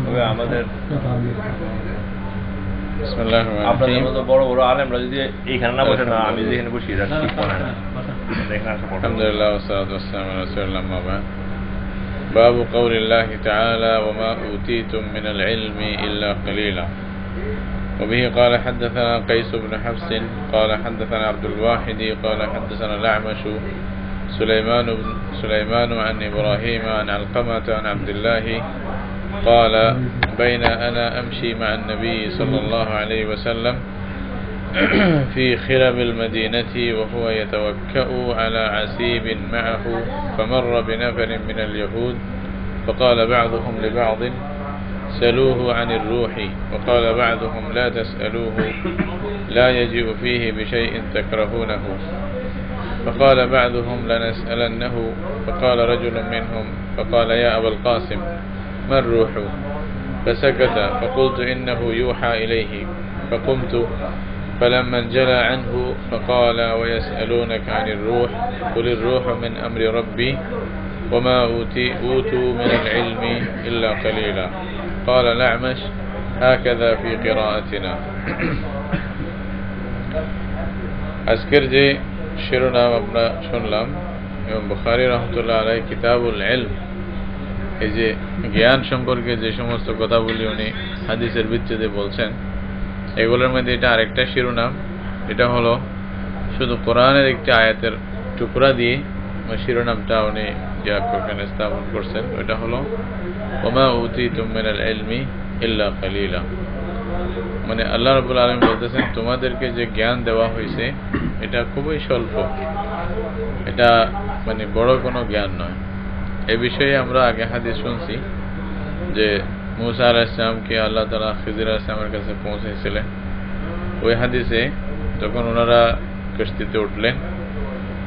তবে আমাদের বিসমিল্লাহির রহমানির রহিম। আপনাদের মতো বড় বড় আলেমরা যদি এইখানে না বসে না, আমি যেখানে বসি এটা ঠিক মনে হয় না। দেখেন আসলে আলহামদুলিল্লাহ ওয়াসসালাতু ওয়াসসালামু আলা রাসূলিল্লাহ আম্মা বা'দ। باب قول الله تعالى وما أوتيتم من العلم إلا قليلا. وبه قال حدثنا قيس بن حفص قال حدثنا عبد الواحد قال حدثنا الأعمش سليمان عن إبراهيم عن علقمة عن عبد الله قال بين أنا أمشي مع النبي صلى الله عليه وسلم في خرب المدينة وهو يتوكأ على عسيب معه فمر بنفر من اليهود فقال بعضهم لبعض سلوه عن الروح وقال بعضهم لا تسألوه لا يجيء فيه بشيء تكرهونه فقال بعضهم لنسألنه فقال رجل منهم فقال يا أبا القاسم ما الروح فسكت فقلت إنه يوحى إليه فقمت فلما انجلى عنه فقال ويسألونك عن الروح قل الروح من أمر ربي وما أوتوا من العلم إلا قليلا قال الأعمش هكذا في قراءتنا. আজকের যে শিরোনাম আমরা শুনলাম এবং বুখারী রাহমাতুল্লাহ আলাইহি কিতাবুল ইলম, এই যে জ্ঞান সম্পর্কে যে সমস্ত কথাগুলি উনি হাদিসের ভিত্তিতে বলছেন, এগুলোর মধ্যে এটা আরেকটা শিরোনাম। এটা হলো শুধু কোরআনের একটি আয়াতের টুকরা দিয়ে শিরোনামটা উনি ওখানে স্থাপন করছেন। ওইটা হলো ওমা উতীতুম মিনাল ইলমি ইল্লা কালিলা। মানে আল্লাহ রাব্বুল আলামিন বলতেছেন, তোমাদেরকে যে জ্ঞান দেওয়া হয়েছে এটা খুবই স্বল্প, এটা মানে বড় কোনো জ্ঞান নয়। এই বিষয়ে আমরা আগে হাদিস শুনছি যে মুসা আলাইহিস সালামকে আল্লাহ তাআলা খিজির আলাইহিস সালামের কাছে পৌঁছেছিলেন। ওই হাদিসে যখন ওনারা কষ্টিতে উঠলেন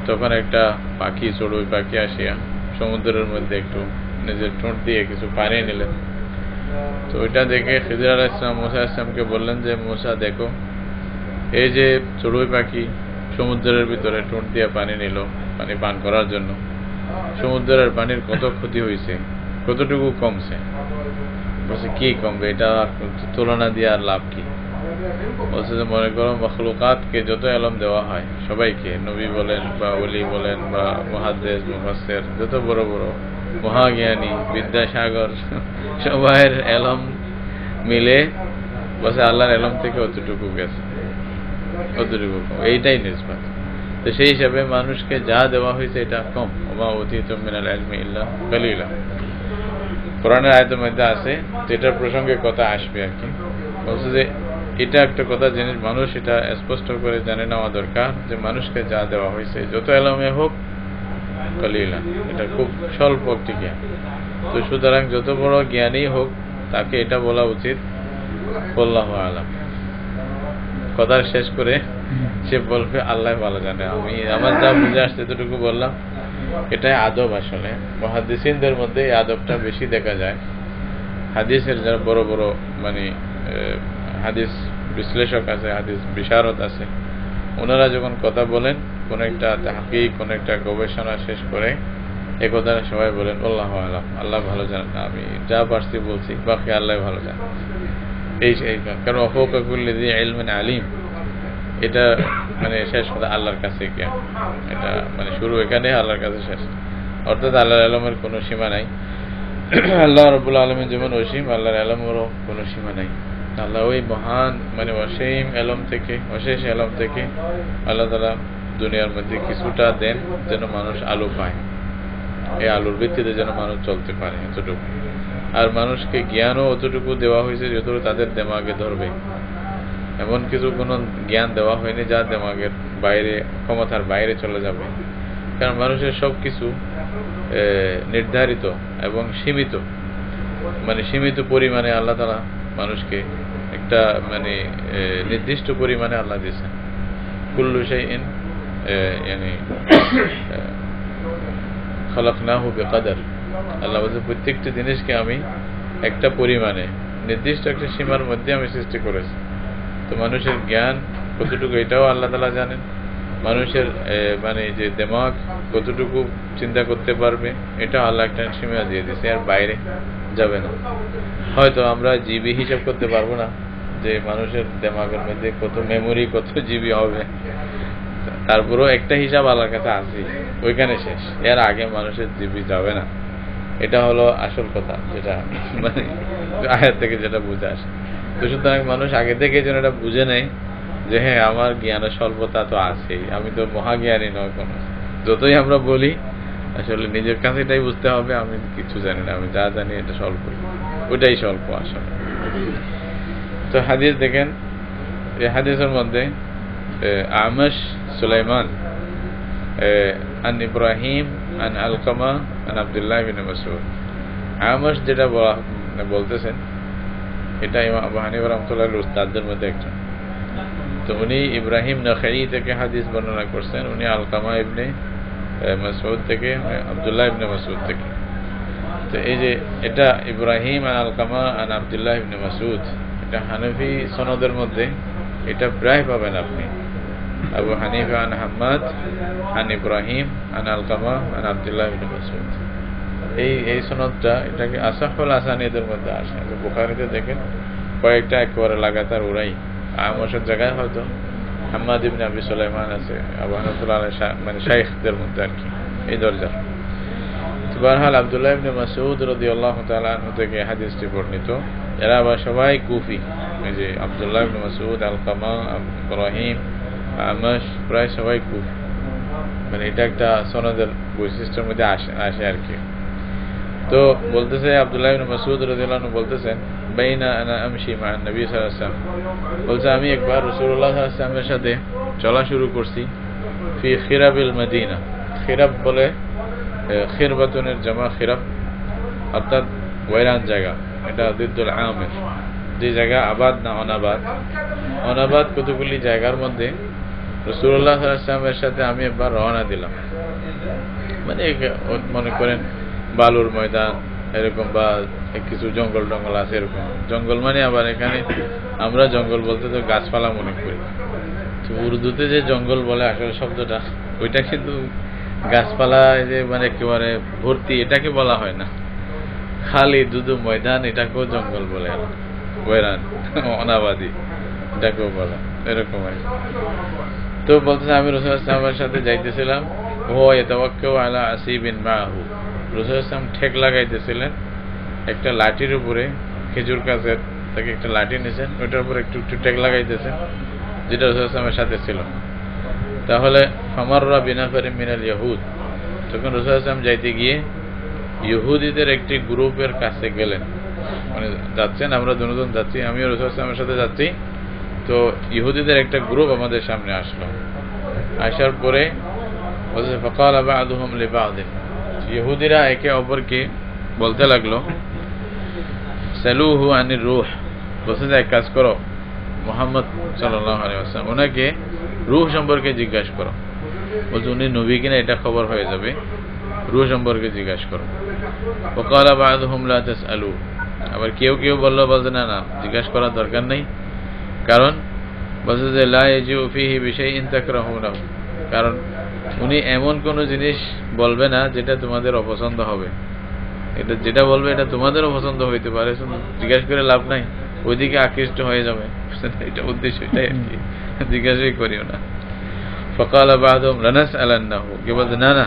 তখন একটা পাখি, চড়ুই পাখি আসিয়া সমুদ্রের মধ্যে একটু নিজের ঠোঁট দিয়ে কিছু পানি নিলেন। তো ওইটা দেখে খিজির আলাইহিস সালাম মুসা আলাইহিস সালামকে বললেন যে মুসা দেখো, এই যে চড়ুই পাখি সমুদ্রের ভিতরে ঠোঁট দিয়ে পানি নিল পানি পান করার জন্য, সমুদ্রের পানির কত ক্ষতি হয়েছে, কতটুকু কমছে। বলছে কি কমবে, এটা তুলনা দিয়ে আর লাভ কি? বলছে যে মনে করো মখলুকাতকে যত এলম দেওয়া হয় সবাইকে, নবী বলেন বা ওলি বলেন বা মুহাদ্দিস মুফাসসির, যত বড় বড় মহাজ্ঞানী বিদ্যাসাগর সবাইয়ের এলম মিলে বলছে আল্লাহর এলম থেকে অতটুকু গেছে, অতটুকু কম, এইটাই নিসবত। তো সেই হিসাবে মানুষকে যা দেওয়া হয়েছে এটা কম। ওমা উতীতুম মিনাল ইলমি ইল্লা কালিলা কোরআনের আয়াতের মধ্যে আছে, যেটার প্রসঙ্গে কথা আসবে আর কি। বলছে যে এটা একটা কথা জিনিস মানুষ এটা স্পষ্ট করে জানে নেওয়া দরকার যে মানুষকে যা দেওয়া হয়েছে যত এলমে হোক কালিলা, এটা খুব স্বল্প একটি জ্ঞান। তো সুতরাং যত বড় জ্ঞানী হোক তাকে এটা বলা উচিত আল্লাহু আ'লাম। কথা শেষ করে সে বলবে আল্লাহ ভালো জানে, আমি আমার যা বুঝে আসছে এতটুকু বললাম। এটাই আদব। আসলে মুহাদ্দিসিনদের মধ্যে এই আদবটা বেশি দেখা যায়। হাদিসের যারা বড় বড় মানে হাদিস বিশ্লেষক আছে, হাদিস বিশারদ আছে, ওনারা যখন কথা বলেন কোন একটা তাহকিক, কোন একটা গবেষণা শেষ করে এ কথা সবাই বলেন আল্লাহু আ'লাম, আল্লাহ ভালো জানেন, আমি যা পারছি বলছি, বাকি আল্লাহ ভালো জানেন। এই কারণ ফাওকা কুল্লি যী ইলমিন আলিম, এটা মানে শেষ কথা আল্লাহর কাছে জ্ঞান, এটা মানে শুরু এখানে, আল্লাহর কাছে শেষ। অর্থাৎ আল্লাহর ইলমের কোনো সীমা নাই। আল্লাহ রাব্বুল আলামিন যেমন অসীম, আল্লাহর ইলমেরও কোনো সীমা নাই। আল্লাহ ওই মহান মানে অসীম ইলম থেকে, অশেষ ইলম থেকে আল্লাহ তাআলা দুনিয়ার মধ্যে কিছুটা দেন যেন মানুষ আলো পায়, এই আলোর ভিত্তিতে যেন মানুষ চলতে পারে, এতটুকু। আর মানুষকে জ্ঞানও অতটুকু দেওয়া হয়েছে যতটুকু তাদের দেমাগে ধরবে। এমন কিছু কোনো জ্ঞান দেওয়া হয়নি যা দেমাগের বাইরে, ক্ষমতার বাইরে চলে যাবে। কারণ মানুষের সব কিছু নির্ধারিত এবং সীমিত, মানে সীমিত পরিমাণে আল্লাহ তাআলা মানুষকে একটা মানে নির্দিষ্ট পরিমাণে আল্লাহ দিয়েছেন। কুল্লু শাইইন ইয়ানি খালাকনাহু বিকদর, আল্লাহ বলছে প্রত্যেকটি জিনিসকে আমি একটা পরিমাণে নির্দিষ্ট একটা সীমার মধ্যে আমি সৃষ্টি করেছি। তো মানুষের জ্ঞান কতটুকু এটাও আল্লাহ তাআলা জানেন, মানুষের মানে যে দিমাগ কতটুকু চিন্তা করতে পারবে এটা আল্লাহ একটা সীমা দিয়ে দিয়েছে, এর বাইরে যাবে না। হয়তো আমরা জিবি হিসাব করতে পারবো না যে মানুষের দিমাগের মধ্যে কত মেমোরি, কত জিবি হবে, তারপরেও একটা হিসাব আল্লাহর কাছে আছে, ওইখানে শেষ, এর আগে মানুষের জিবি যাবে না। এটা হলো আসল কথা, যেটা মানে আয়াত থেকে যেটা বুঝে আসে। তো সুতরাং মানুষ আগে থেকে যেন এটা বুঝে নেয় যে হ্যাঁ, আমার জ্ঞানের স্বল্পতা তো আছেই, আমি তো মহাজ্ঞানী নয় কোনো। যতই আমরা বলি আসলে নিজের কাছে এটাই বুঝতে হবে, আমি কিছু জানি না, আমি যা জানি এটা স্বল্প, ওইটাই স্বল্প আসলে। তো হাদিস দেখেন, এই হাদিসের মধ্যে আমাশ সুলাইমান আন ইব্রাহিম আন আলকামা আন আব্দুল্লাহ ইবনে মাসউদ। আমাশ যেটা বলতেছেন এটা ইমাম আবু হানিফা রাহমাতুল্লাহ আলাইহির উস্তাদদের মধ্যে একজন। তো উনি ইব্রাহিম নাখাই থেকে হাদিস বর্ণনা করছেন, উনি আলকামা ইবনে মাসউদ থেকে, আব্দুল্লাহ ইবনে মাসউদ থেকে। তো এই যে এটা ইব্রাহিম আন আলকামা আন আব্দুল্লাহ ইবনে মাসউদ, এটা হানাফি সনদের মধ্যে এটা প্রায় পাবেন আপনি। আবু হানিফা আন হাম্মাদ আন ইব্রাহিম আন আলকামা আন আব্দুল্লাহ ইবনে মাসউদ, এই সনদটা এটাকে আসাহুল আসানিদের মধ্যে আসে। তো বুখারীতে দেখেন কয়েকটা একেবারে লাগাতার ওরাই আমাশের জায়গায় হয়তো হাম্মাদ ইবনে আবি সুলাইমান আছে, আবু হানিফা মানে শাইখদের মধ্যে আর কি এই দরজার। সুবহানাল আব্দুল্লাহ ইবনে মাসউদ রাদিয়াল্লাহু তাআলা আনহু থেকে হাদিসটি বর্ণিত। এরা আবার সবাই কুফি, এই যে আব্দুল্লাহ ইবনে মাসউদ, আলকামা, ইব্রাহিম, আমাশ প্রায় সবাই কুফি, মানে এটা একটা সনদের বৈশিষ্ট্যের মধ্যে আসে আর কি। তো বলতেছে আব্দুল্লাহ ইবনে মাসউদ রাদিয়াল্লাহু আনহু বলতেছেন, বাইনা আনা আমশি মা নবী সাল্লাল্লাহু আলাইহি ওয়াসাল্লাম, বলছে আমি একবার রাসূলুল্লাহ সাল্লাল্লাহু আলাইহি ওয়াসাল্লামের সাথে চলা শুরু করছি, ফি খিরাবিল মদিনা। খিরাব বলে খিরবাতুনের জামা খিরাব, অর্থাৎ ওয়রান জায়গা, এটা দিদ্দুল আমির, যে জায়গা আবাদ না অনাবাদ। অনাবাদ কতগুলি জায়গার মধ্যে রাসূলুল্লাহ সাল্লাল্লাহু আলাইহি ওয়াসাল্লামের সাথে আমি একবার রওনা দিলাম, মানে মনে করেন বালুর ময়দান এরকম, বা কিছু জঙ্গল টঙ্গল আছে এরকম। জঙ্গল মানে আবার এখানে আমরা জঙ্গল বলতে তো গাছপালা মনে করি, তো উর্দুতে যে জঙ্গল বলে আসলে শব্দটা, ওইটা কিন্তু গাছপালা যে মানে একেবারে ভর্তি এটাকে বলা হয় না, খালি দুদু ময়দান এটাকেও জঙ্গল বলে, ওয়রান অনাবাদী এটাকেও বলা, এরকম আর। তো বলতেছে আমি রাসূলুল্লাহ সাল্লাল্লাহু আলাইহি ওয়াসাল্লামের সাথে যাইতেছিলাম, ও ইয়াতাওয়াক্কাউ আলা আসিবিন মাহু, রাসূলুল্লাহ সাল্লাল্লাহু ঠেক লাগাইতেছিলেন একটা লাঠির উপরে, খেজুর গাছের থেকে একটা লাঠি নিয়েছেন, ওইটার উপরে একটু একটু ঠেক লাগাইতেছেন, যেটা রাসূলুল্লাহ সাল্লাল্লাহু আলাইহি ওয়াসাল্লামের সাথে ছিল। তাহলে ফামাররা বিনাফারিন মিনাল ইয়াহুদ, তখন রাসূলুল্লাহ সাল্লাল্লাহু আলাইহি ওয়াসাল্লাম যাইতে গিয়ে ইহুদিদের একটি গ্রুপের কাছে গেলেন, মানে যাচ্ছেন, আমরা দুজন যাচ্ছি, আমিও রাসূলুল্লাহ সাল্লাল্লাহু আলাইহি ওয়াসাল্লামের সাথে যাচ্ছি। তো ইহুদিদের একটা গ্রুপ আমাদের সামনে আসলো, আসার পরে বলছে ফাকালা বা'দুহুম লিবা'দ, ইহুদিরা একে অপরকে বলতে লাগলো সালুহু আনির রূহ, বলছে যে এক কাজ করো, মুহাম্মদ সাল্লাল্লাহু আলাইহি ওয়াসাল্লাম ওনাকে রূহ সম্পর্কে জিজ্ঞাসা করো। বলছে উনি নবী কিনা এটা খবর হয়ে যাবে, রূহ সম্পর্কে জিজ্ঞাসা করো। ফাকালা বা'দুহুম লা তাসআলু, আবার কেউ কেউ বলছে না না জিজ্ঞাসা করার দরকার নেই, কারণ বলছে যে লা ইয়াজিউ ফিহি বিশাইইন তাকরাহুনাহু, কারণ উনি এমন কোন জিনিস বলবে না যেটা তোমাদের অপছন্দ হবে, এটা যেটা বলবে এটা তোমাদেরও পছন্দ হইতে পারে, জিজ্ঞাসা করে লাভ নাই, ওইদিকে আকৃষ্ট হয়ে যাবে, এটা উদ্দেশ্য, এটাই আর কি, জিজ্ঞাসাই করিও না। ফাকালা বা'দুহুম লানাসআলান্নাহু, কে বলছে না না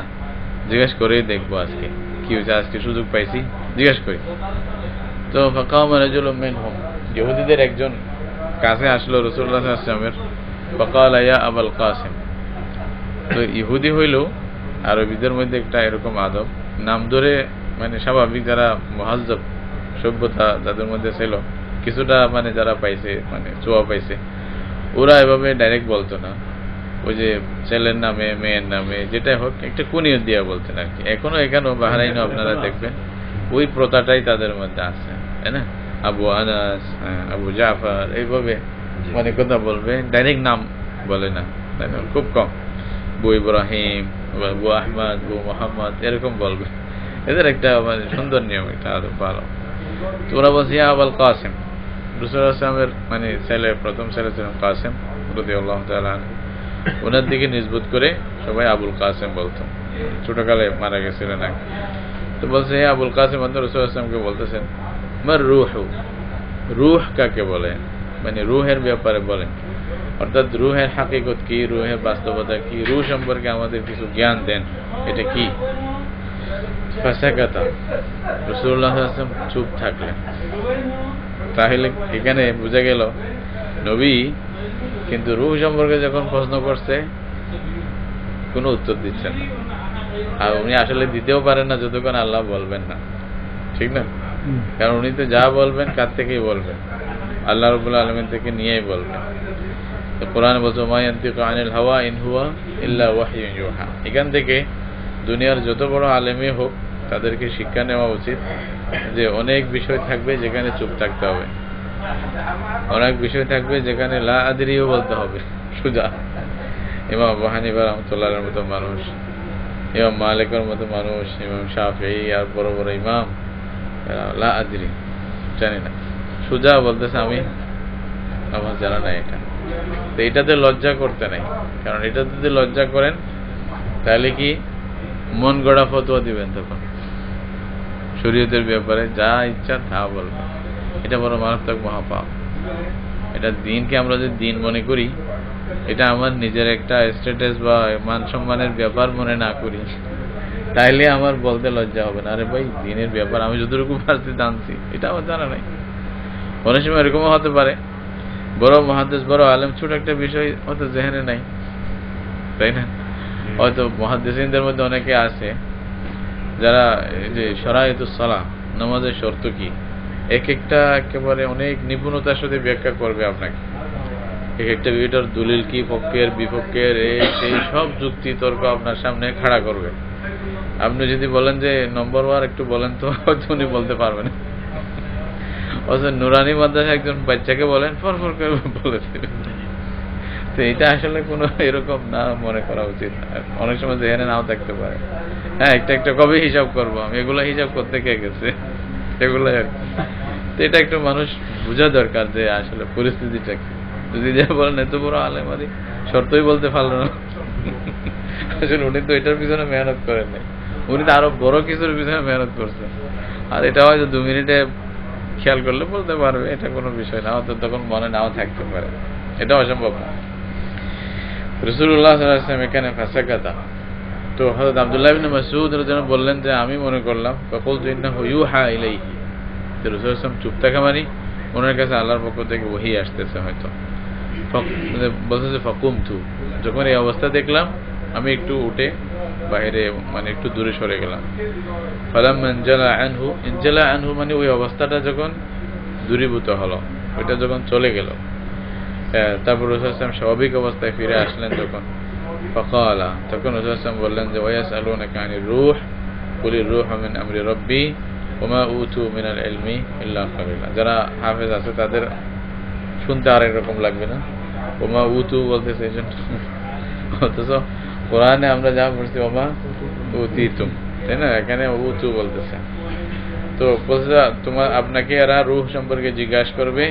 জিজ্ঞাসা করেই দেখবো, আজকে কি হয়েছে, আজকে সুযোগ পাইছি জিজ্ঞাসা করি। তো ফাকামা রাজুলুম মিনহুম, ইহুদিদের একজন কাছে আসলো রাসূলুল্লাহ সাল্লাল্লাহু আলাইহি ওয়াসাল্লামের, ফাকালা ইয়া আবুল কাসিম। তো ইহুদি হইল আরবিদের মধ্যে একটা এরকম আদব, নাম ধরে মানে স্বাভাবিক যারা মুহাজ্জব সভ্যতা যাদের মধ্যে ছিল, কিছুটা মানে যারা পাইছে মানে ছোঁয়া পাইছে, ওরা এভাবে ডাইরেক্ট বলতো না, ওই যে ছেলের নামে মেয়ের নামে যেটাই হোক একটা কুনিয়ত দিয়া বলতেন আর কি। এখনো এখানেও বাহরাইনও আপনারা দেখবেন ওই প্রথাটাই তাদের মধ্যে আছে, তাই না? আবু আনাস, আবু জাফর, এইভাবে মানে কথা বলবে, ডাইরেক্ট নাম বলে না, খুব কম। বু ইব্রাহিম, বু আহমদ, বু মোহাম্মদ এরকম বলবে, এদের একটা মানে সুন্দর নিয়ম, একটা আদব ভালো। তো ওরা বলছে ইয়া আবুল কাসিম, রাসূলুল্লাহ সাল্লাল্লাহু আলাইহি ওয়াসাল্লামের মানে ছেলে, প্রথম ছেলে ছিলেন কাসিম রাদিয়াল্লাহু তাআলা আনহু, ওনার দিকে নিসবত করে সবাই আবুল কাসিম বলতো, ছোটকালে মারা গেছিলেন। তো বলছে হে আবুল কাসিম, রাসূলুল্লাহ সাল্লাল্লাহু আলাইহি ওয়াসাল্লামকে বলতেছেন মার রূহু, রূহ কাকে বলে, মানে রূহের ব্যাপারে বলেন, অর্থাৎ রূহের হাকিকত কি, রূহের বাস্তবতা কি, রূহ সম্পর্কে আমাদের কিছু জ্ঞান দেন, এটা কি। ফাসাকাতা, রাসূলুল্লাহ সাল্লাল্লাহু আলাইহি ওয়াসাল্লাম চুপ থাকলেন। তাহলে এখানে বোঝা গেল নবী কিন্তু রূহ সম্পর্কে যখন প্রশ্ন করছে কোনো উত্তর দিচ্ছেন না, আর উনি আসলে দিতেও পারেন না যতক্ষণ আল্লাহ বলবেন না, ঠিক না? কারণ উনি তো যা বলবেন কার থেকেই বলবেন, আল্লাহ রাব্বুল আলামিন থেকে নিয়েই বলবেন। তো কোরআন বলছে মা ইয়ানতিকু আনিল হাওয়া ইন হুয়া ইল্লা ওয়াহয়ুন ইউহা। এখান থেকে দুনিয়ার যত বড় আলেমই হোক তাদেরকে শিক্ষা নেওয়া উচিত যে অনেক বিষয় থাকবে যেখানে চুপ থাকতে হবে, অনেক বিষয় থাকবে যেখানে লা আদরিও বলতে হবে সোজা। ইমাম আবু হানিফা রাহমাতুল্লাহর মতো মানুষ, ইমাম মালিকের মতো মানুষ, ইমাম শাফিঈ আর বড় বড় ইমাম, লা আদরি, জানি না, সোজা বলতেছে আমি, আমার জানা নাই এটা। তো এটাতে লজ্জা করতে নাই, কারণ এটাতে যদি লজ্জা করেন তাহলে কি মন গড়া ফতোয়া দিবেন, তখন শরীয়তের ব্যাপারে যা ইচ্ছা তা বলবেন, এটা বড় মারাত্মক মহাপাপ। এটা দিনকে আমরা যদি দিন মনে করি, এটা আমার নিজের একটা স্ট্যাটাস বা মান সম্মানের ব্যাপার মনে না করি, তাইলে আমার বলতে লজ্জা হবে না, আরে ভাই দিনের ব্যাপার আমি যতটুকু পারছি জানছি, এটা আমার জানা নাই। অনেক সময় এরকমও হতে পারে বড় মুহাদ্দিস বড় আলেম ছোট একটা বিষয় হয়তো জেহেনে নাই, তাই না? হয়তো মুহাদ্দিসিনদের মধ্যে অনেকে আছে যারা এই যে শরাইতুস সালাহ, নামাজের শর্ত কি, এক একটা একেবারে অনেক নিপুণতার সাথে ব্যাখ্যা করবে আপনাকে, এক একটা বিষয়টার দলিল কি, পক্ষের বিপক্ষের এই সব যুক্তি তর্ক আপনার সামনে খাড়া করবে। আপনি যদি বলেন যে নম্বর ওয়ার একটু বলেন, তো হয়তো উনি বলতে পারবেন। অথচ নুরানি মাদ্রাসা একজন বাচ্চাকে বলেন, ফরফর করে বলে দেবেন। তো এটা আসলে কোনো এরকম না মনে করা উচিত। অনেক সময় যেখানে নাও থাকতে পারে, হ্যাঁ একটা একটা কবে হিসাব করবো আমি, এগুলো হিসাব করতে কে গেছে, এগুলো আর কি। তো এটা একটু মানুষ বোঝা দরকার যে আসলে পরিস্থিতিটা কি। যদি যা বলেন এত বড় আলেম আদি শর্তই বলতে পারলো না, আসলে উনি তো এটার পিছনে মেহনত করেন নাই, উনি তো আরো বড় কিছুর পিছনে মেহনত করছেন। আর এটা হয়তো 2 মিনিটে খেয়াল করলে বলতে পারবে, এটা কোনো বিষয় না, হয়তো তখন মনে নাও থাকতে পারে, এটা অসম্ভব না। রাসূলুল্লাহ সাল্লাল্লাহু আলাইহি ওয়াসাল্লাম এখানে ফাসাকাতা। তো হযরত আব্দুল্লাহ ইবনে মাসউদ রাদিয়াল্লাহু বললেন যে আমি মনে করলাম, ফাকুলতু ইন্নাহু ইউহা ইলাইহি, তো রাসূলুল্লাহ সাল্লাল্লাহু আলাইহি ওয়াসাল্লাম চুপ থাকা মানে ওনার কাছে আল্লাহর পক্ষ থেকে ওহী আসতেছে হয়তো। বলছে যে ফাকুমতু, যখন এই অবস্থা দেখলাম আমি একটু উঠে বাইরে মানে একটু দূরে সরে গেলাম। ফালাম্মা ইনজালা আনহু, ইনজালা আনহু মানে ওই অবস্থাটা যখন দূরীভূত হলো, ওইটা যখন চলে গেল, তারপর রাসূলুল্লাহ সাল্লাল্লাহু আলাইহি ওয়াসাল্লাম স্বাভাবিক অবস্থায় ফিরে আসলেন যখন, ফাকালা, তখন রাসূলুল্লাহ সাল্লাল্লাহু আলাইহি ওয়াসাল্লাম বললেন যে ওয়ায়াসআলুনাকা আনির রূহ কুলির রূহু মিন আমরি রাব্বি ওয়া মা উতু মিনাল ইলমি ইল্লা কালিলা। যারা হাফেজ আছে তাদের শুনতে আরেক রকম লাগবে না, ওয়া মা উতু বলতেছে এই জন্য, অথচ কোরআনে আমরা যা পড়ছি ওয়া মা উতিতুম, তাই না, এখানে উতু বলতেছে। তো বলছে তোমার আপনাকে এরা রূহ সম্পর্কে জিজ্ঞাসা করবে,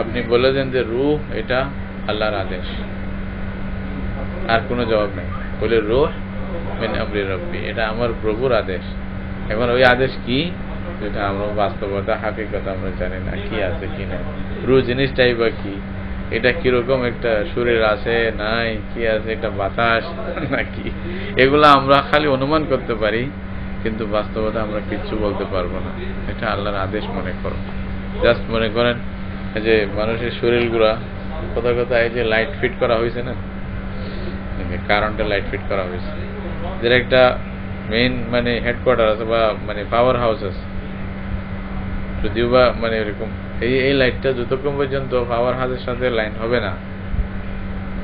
আপনি বলে দেন যে রূহ এটা আল্লাহর আদেশ, আর কোনো জবাব নেই। বলে রূহ মিন আমরি রাব্বি, এটা আমার প্রভুর আদেশ। এখন ওই আদেশ কি, যেটা আমরা বাস্তবতা হাকিকত আমরা জানি না, কি আছে কি নাই, রূহ জিনিসটাই বা কি, এটা কিরকম একটা শরীর আছে নাই, কি আছে, এটা বাতাস নাকি, এগুলো আমরা খালি অনুমান করতে পারি, কিন্তু বাস্তবতা আমরা কিচ্ছু বলতে পারবো না। এটা আল্লাহর আদেশ মনে করো। জাস্ট মনে করেন যে মানুষের শরীরগুলা কোথাও কোথাও এই যে লাইট ফিট করা হয়েছে না, কারেন্টের লাইট ফিট করা হয়েছে, যে একটা মেইন মানে হেডকোয়ার্টার আছে বা মানে পাওয়ার হাউস আছে, যদিও বা মানে এরকম এই লাইটটা যতক্ষণ পর্যন্ত পাওয়ার হাউসের সাথে লাইন হবে না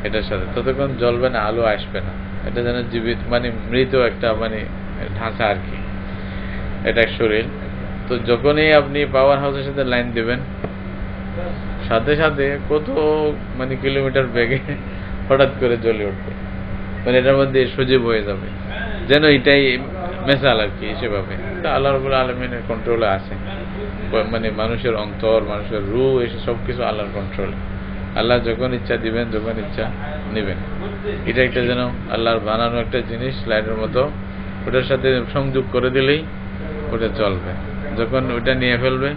এটার সাথে, ততক্ষণ জ্বলবে না, আলো আসবে না। এটা যেন জীবিত মানে মৃত একটা মানে ঢাঁচা আর কি, এটা শরীর। তো যখনই আপনি পাওয়ার হাউসের সাথে লাইন দিবেন, সাথে সাথে কত মানে কিলোমিটার বেগে হঠাৎ করে জ্বলে উঠবে, মানে এটার মধ্যে সজীব হয়ে যাবে, যেন এটাই মেসাল আর কি। সেভাবে তা আল্লাহ রাব্বুল আলামিনের কন্ট্রোলে আছে, মানে মানুষের অন্তর, মানুষের রূহ, এসে সবকিছু আল্লাহর কন্ট্রোলে। আল্লাহ যখন ইচ্ছা দিবেন, যখন ইচ্ছা নিবেন। এটা একটা যেন আল্লাহর বানানো একটা জিনিস লাইটের মতো, ওটার সাথে সংযোগ করে দিলেই ওটা চলবে। যখন ওটা নিয়ে ফেলবে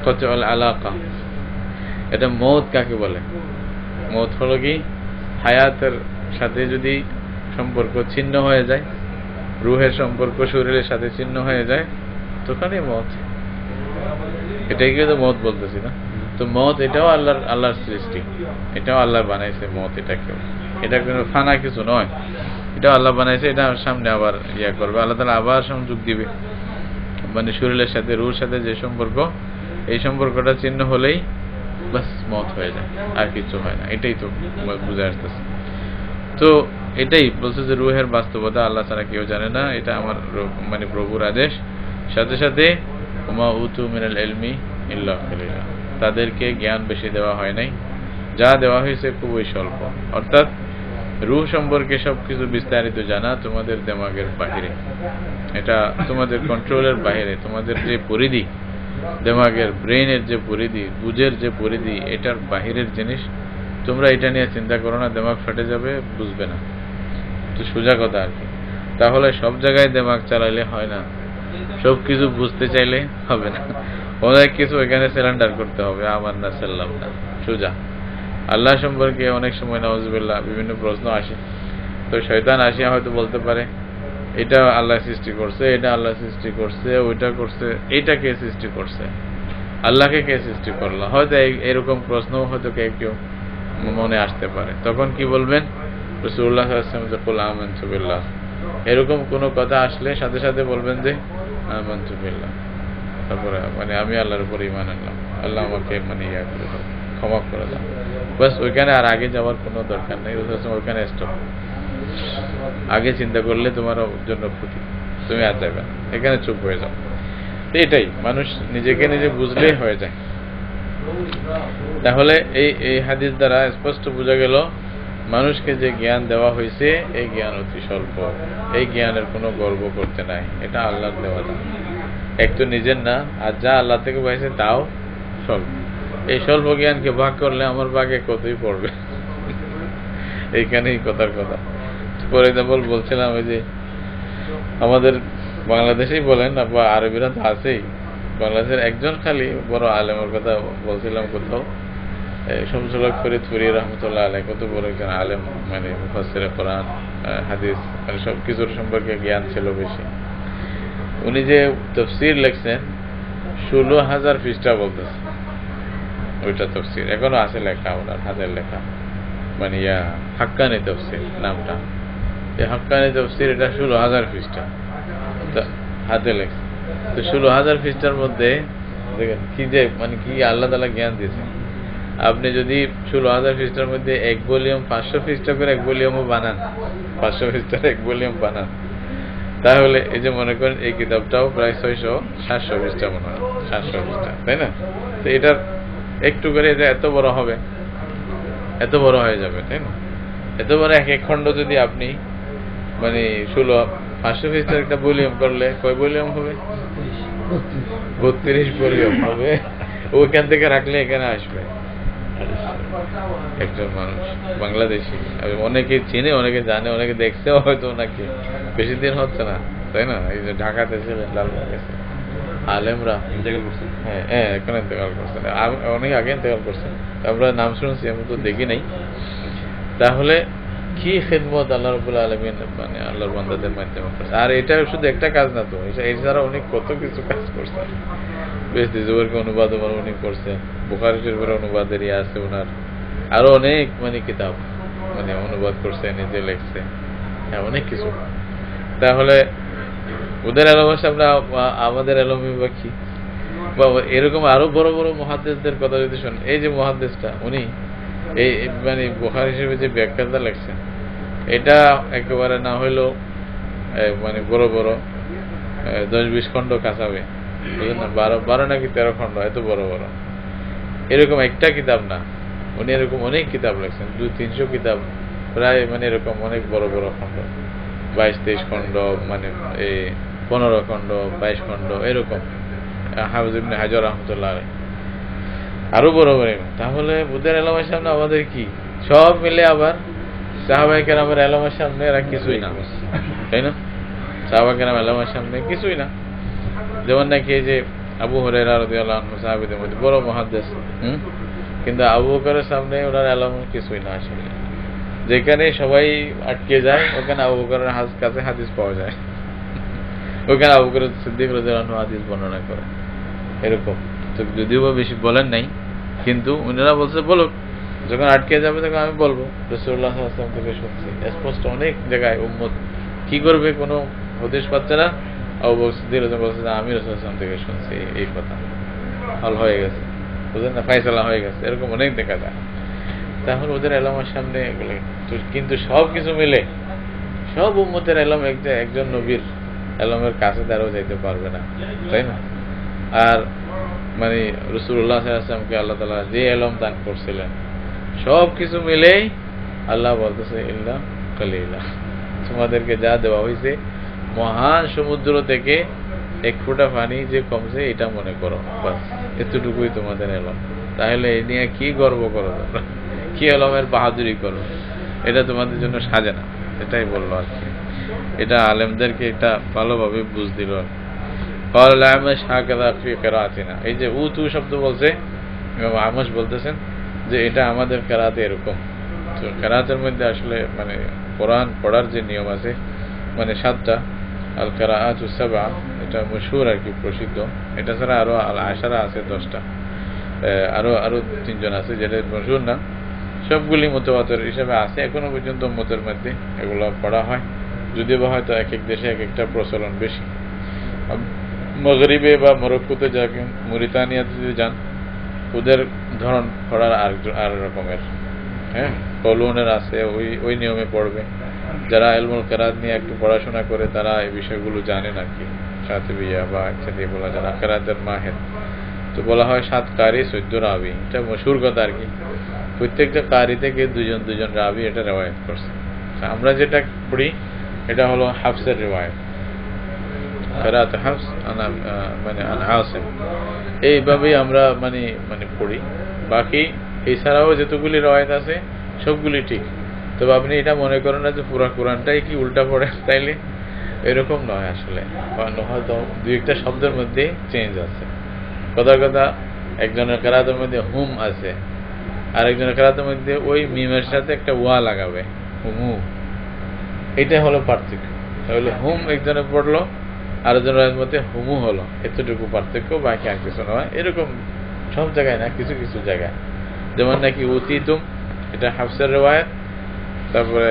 কতল আলাকা, এটা মৌত কাকে বলে? মৌত হলো কি, হায়াতের সাথে যদি সম্পর্ক ছিন্ন হয়ে যায়, রুহের সম্পর্ক শরীরের সাথে ছিন্ন হয়ে যায়, তখনই মৌত। এটাই কিন্তু মৌত বলতেছি না। তো মৌত এটাও আল্লাহর সৃষ্টি, এটাও আল্লাহ বানাইছে মৌত। এটা কোনো ফানা কিছু নয়, এটাও আল্লাহ বানাইছে। এটা সামনে আবার ইয়া করবে, আল্লাহ তাআলা আবার সংযোগ দিবে। মানে শরীরের সাথে রুহের সাথে যে সম্পর্ক, এই সম্পর্কটা ছিন্ন হলেই বাস মত হয়ে যায়, আর কিছু হয় না। এটাই তো বুঝে আসতেছে। তো এটাই বলছে যে রুহের বাস্তবতা আল্লাহ ছাড়া কেউ জানে না, এটা আমার মানে প্রভুর আদেশ। সাথে সাথে ওমা উতু মিনাল ইলমি ইল্লা কালিলা, তাদেরকে জ্ঞান বেশি দেওয়া হয় নাই, যা দেওয়া হয়েছে খুবই স্বল্প। অর্থাৎ রূহ সম্পর্কে সবকিছু বিস্তারিত জানা তোমাদের দিমাগের বাহিরে, এটা তোমাদের কন্ট্রোলের বাহিরে। তোমাদের যে পরিধি, দিমাগের ব্রেইনের যে পরিধি, বুঝের যে পরিধি, এটার বাহিরের জিনিস। তোমরা এটা নিয়ে চিন্তা করো না, দিমাগ ফেটে যাবে, বুঝবে না। তো সোজা কথা আর কি। তাহলে সব জায়গায় দিমাগ চালাইলে হয় না, সবকিছু বুঝতে চাইলে হবে না। অনেক কিছু এখানে সিলিন্ডার করতে হবে, আমার না সাল্লাম না। সোজা আল্লাহ সম্পর্কে অনেক সময় নাউজুবিল্লাহ বিভিন্ন প্রশ্ন আসে। তো শয়তান আসিয়া হয়তো বলতে পারে এটা আল্লাহ সৃষ্টি করছে, এটা আল্লাহ সৃষ্টি করছে, ওইটা করছে, এইটা কে সৃষ্টি করছে, আল্লাহকে কে সৃষ্টি করলো, হয়তো এরকম প্রশ্ন হয়তো কেউ মনে আসতে পারে। তখন কি বলবেন? রাসূলুল্লাহ সাল্লাল্লাহু আলাইহি ওয়াসাল্লাম কুল আমানতু বিল্লাহ, এরকম কোন কথা আসলে সাথে সাথে বলবেন যে আমানতু বিল্লাহ, তারপরে মানে আমি আল্লাহর উপর ঈমান আনলাম, আল্লাহ আমাকে মানে ইয়া করে দাও, ক্ষমা করে দাও। বাস, ওইখানে আর আগে যাওয়ার কোনো দরকার নেই। ওইখানে স্টপ। আগে চিন্তা করলে তোমার জন্য ক্ষতি, তুমি আর যাবে না, এখানে চুপ হয়ে যাও। এটাই মানুষ নিজেকে নিজে বুঝলেই হয়ে যায়। তাহলে এই হাদিস দ্বারা স্পষ্ট বোঝা গেল মানুষকে যে জ্ঞান দেওয়া হয়েছে এই জ্ঞান অতি স্বল্প, এই জ্ঞানের কোনো গর্ব করতে নাই, এটা আল্লাহর দেওয়া দান। এক তো নিজের না, আর যা আল্লাহ থেকে পাইছে তাও স্বল্প। এই স্বল্প জ্ঞানকে ভাগ করলে আমার ভাগে কতই পড়বে, এইখানেই কথার কথা। ফর এক্সাম্পল বলছিলাম ওই যে আমাদের বাংলাদেশেই বলেন বা আরবিরা তো আছেই, বাংলাদেশের একজন খালি বড় আলেমের কথা বলছিলাম কোথাও, শামসুল হক ফরিদপুরি রহমতুল্লাহ আলাইহি, কত বড় একজন আলেম, মানে মুফাসসিরে কোরআন হাদিস মানে সব কিছুর সম্পর্কে জ্ঞান ছিল বেশি। উনি যে তাফসীর লিখছেন 16,000 পৃষ্ঠা বলতেছে, ওইটা তাফসীর এখনো আছে লেখা, ওনার হাতের লেখা, মানে ইয়া হাক্কানি তাফসীর নামটা। এই হাক্কানি তাফসীর এটা 16,000 পৃষ্ঠা হাতে লেখছে। তো 16,000 পৃষ্ঠার মধ্যে দেখেন কি যে মানে কি আল্লাহ তাআলা জ্ঞান দিয়েছে। আপনি যদি 16,000 পৃষ্ঠার মধ্যে এক ভলিউম 500 পৃষ্ঠা করে এক ভলিউমও বানান, 500 পৃষ্ঠার এক ভলিউম বানান, তাহলে এই যে মনে করেন এই কিতাবটাও প্রায় 600-700 পৃষ্ঠা মনে হয়, 700 পৃষ্ঠা, তাই না? তো এটার একটু করে এটা এত বড় হবে, এত বড় হয়ে যাবে, তাই না? এত বড় এক এক খণ্ড যদি আপনি মানে 500 পৃষ্ঠার একটা ভলিউম করলে কয় ভলিউম হবে? 32 ভলিউম হবে। ওইখান থেকে রাখলে এখানে আসবে একজন মানুষ বাংলাদেশি, অনেকে চিনে, অনেকে জানে, অনেকে দেখছেও হয়তো ওনাকে, বেশি দিন হচ্ছে না, তাই না? এই যে ঢাকাতে ছিলেন, লালবাগে আলেমরা ইন্তেকাল করছেন, হ্যাঁ এখন ইন্তেকাল করছেন, অনেক আগে ইন্তেকাল করছেন, আমরা নাম শুনছি, আমি তো দেখি নাই। তাহলে কি খেদমত আল্লাহ রাব্বুল আলামিন মানে আল্লাহর বান্দাদের মাধ্যমে করছে। আর এটা শুধু একটা কাজ না তো, এছাড়া উনি কত কিছু কাজ করছেন। বেশ জুবারকে অনুবাদ উনি করছেন, বুখারী শরীফের অনুবাদের ইয়ে আছে ওনার, আরো অনেক মানে কিতাব মানে অনুবাদ করছে, নিজে লিখছে, হ্যাঁ অনেক কিছু। তাহলে ওদের এলমের সামনে আমাদের এলমে বা কি, বা এরকম আরো বড় বড় মুহাদ্দিসদের কথা যদি শোনেন, এই যে মুহাদ্দিসটা উনি এই মানে বুখারী শরীফের যে ব্যাখ্যাটা লিখছেন, এটা একেবারে না হইলেও মানে বড় বড় 10-20 খণ্ড কাছাবে, বুঝলেন না? 12 নাকি 13 খণ্ড, এত বড় বড়। এরকম একটা কিতাব না, উনি এরকম অনেক কিতাব লিখছেন, 200-300 কিতাব প্রায়, মানে এরকম অনেক বড় বড় খণ্ড, 22-23 খণ্ড, মানে এই 15 খণ্ড, 22 খণ্ড, এরকম। হাফিজ ইবনে হাজার রাহমাতুল্লাহ আলাইহি আরো বড় বড়। তাহলে বুদ্ধের এলমের সামনে আমাদের কি সব মিলে, আবার সাহাবায়ে কেরামের এলমের সামনে এরা কিছুই না, তাই না? সাহাবায়ে কেরাম এলমের সামনে কিছুই না। যেমন নাকি এই যে আবু হুরায়রা রাদিয়াল্লাহু আনহু সাহাবীদের মধ্যে বড় মুহাদ্দিস, কিন্তু আবু বকরের সামনে ওনার এলম কিছুই না আসলে। যেখানে সবাই আটকে যায় ওখানে আবু বকরের কাছে হাদিস পাওয়া যায়, ওখানে আবু বকর সিদ্দিক রাদিয়াল্লাহু আনহু হাদিস বর্ণনা করে। এরকম তো যদিও বা বেশি বলেন নাই, কিন্তু উনারা বলছে বলুক, যখন আটকে যাবে তখন আমি বলবো রাসূলুল্লাহ সাল্লাল্লাহু আলাইহি ওয়াসাল্লাম থেকে শুনছি। স্পষ্ট অনেক জায়গায় উম্মত কি করবে, কোনো হদিস পাচ্ছে না, আবু বকর সিদ্দিক রাদিয়াল্লাহু আনহু বলছে যে আমি রাসূলুল্লাহ সাল্লাল্লাহু আলাইহি ওয়াসাল্লাম থেকে শুনছি, এই কথা হল হয়ে গেছে, বুঝলেন না, ফায়সালা হয়ে গেছে। এরকম অনেক দেখা যায়। তাহলে ওদের এলমের সামনে এগুলো কিন্তু সব কিছু মিলে সব উম্মতের এলম একজন নবীর এলমের কাছে তারাও যাইতে পারবে না, তাই না? আর মানে রাসূলুল্লাহ সাল্লাল্লাহু আলাইহি ওয়াসাল্লামকে আল্লাহ তাআলা যে এলম দান করছিলেন সব কিছু মিলেই আল্লাহ বলতেছে ইল্লা কালিলা, তোমাদেরকে যা দেওয়া হয়েছে মহান সমুদ্র থেকে এক ফোঁটা পানি যে কমছে এটা মনে করো, বাস এতটুকুই তোমাদের এলম। তাহলে এই নিয়ে কি গর্ব করো তোমরা, কি এলমের বাহাদুরি করো, এটা তোমাদের জন্য সাজে না, এটাই বললো আর কি। এটা আলেমদেরকে এটা ভালোভাবে বুঝ দিল। এই যে উতু শব্দ বলছে, আমস বলতেছেন যে এটা আমাদের কেরাতে এরকম। তো কেরাতের মধ্যে আসলে মানে কোরআন পড়ার যে নিয়ম আছে, মানে 7টা আল কেরাআতু সাবআ, এটা মশহুর আর কি, প্রসিদ্ধ। এটা ছাড়া আরো আল আশারা আছে 10টা, আরো 3জন আছে যেটা মশহুর না, সবগুলি মুতাওয়াতির হিসেবে আছে এখনো পর্যন্ত উম্মতের মধ্যে, এগুলো পড়া হয়। যদিও বা হয়তো এক এক দেশে এক একটা প্রচলন বেশি। মাগরিবে বা মরক্কোতে যাকে মরিতানিয়াতে যদি যান, ওদের ধরন পড়ার আর রকমের, হ্যাঁ, কলুনের আছে, ওই নিয়মে পড়বে। যারা ইলমুল কেরাত নিয়ে একটু পড়াশোনা করে তারা এই বিষয়গুলো জানে নাকি, শাতিবিয়া বা একসাথে বলা যারা কেরাতের মাহের, তো বলা হয় 7 কারি 14 রাবি, এটা মশহুর কথা আর কি। প্রত্যেকটা কারি থেকে দুজন রাবি এটা রিওয়ায়াত করছে। আমরা যেটা পড়ি এটা হলো হাফসের রিওয়ায়াত, কেরাত হাফস মানে আন আসিম, এইভাবেই আমরা মানে পড়ি। বাকি এছাড়াও যতগুলি রিওয়ায়াত আছে সবগুলি ঠিক। তবে আপনি এটা মনে করেন না যে পুরো কোরআনটাই কি উল্টা পড়ে, তাইলে এরকম নয় আসলে, হয়তো 2-1টা শব্দের মধ্যে চেঞ্জ আছে। কথা একজনের কেরাতের মধ্যে হুম আছে, আর একজনের কেরাতের মধ্যে ওই মিমের সাথে একটা ওয়া লাগাবে, হুমু, এটা হলো পার্থক্য। তাহলে হুম একজনে পড়লো, আরেকজনের মধ্যে হুমু হলো, এতটুকু পার্থক্য, বাকি আর কিছু নয়। এরকম সব জায়গায় না, কিছু কিছু জায়গায়, যেমন নাকি উতিতুম, এটা হাফসের রিওয়ায়াত। তারপরে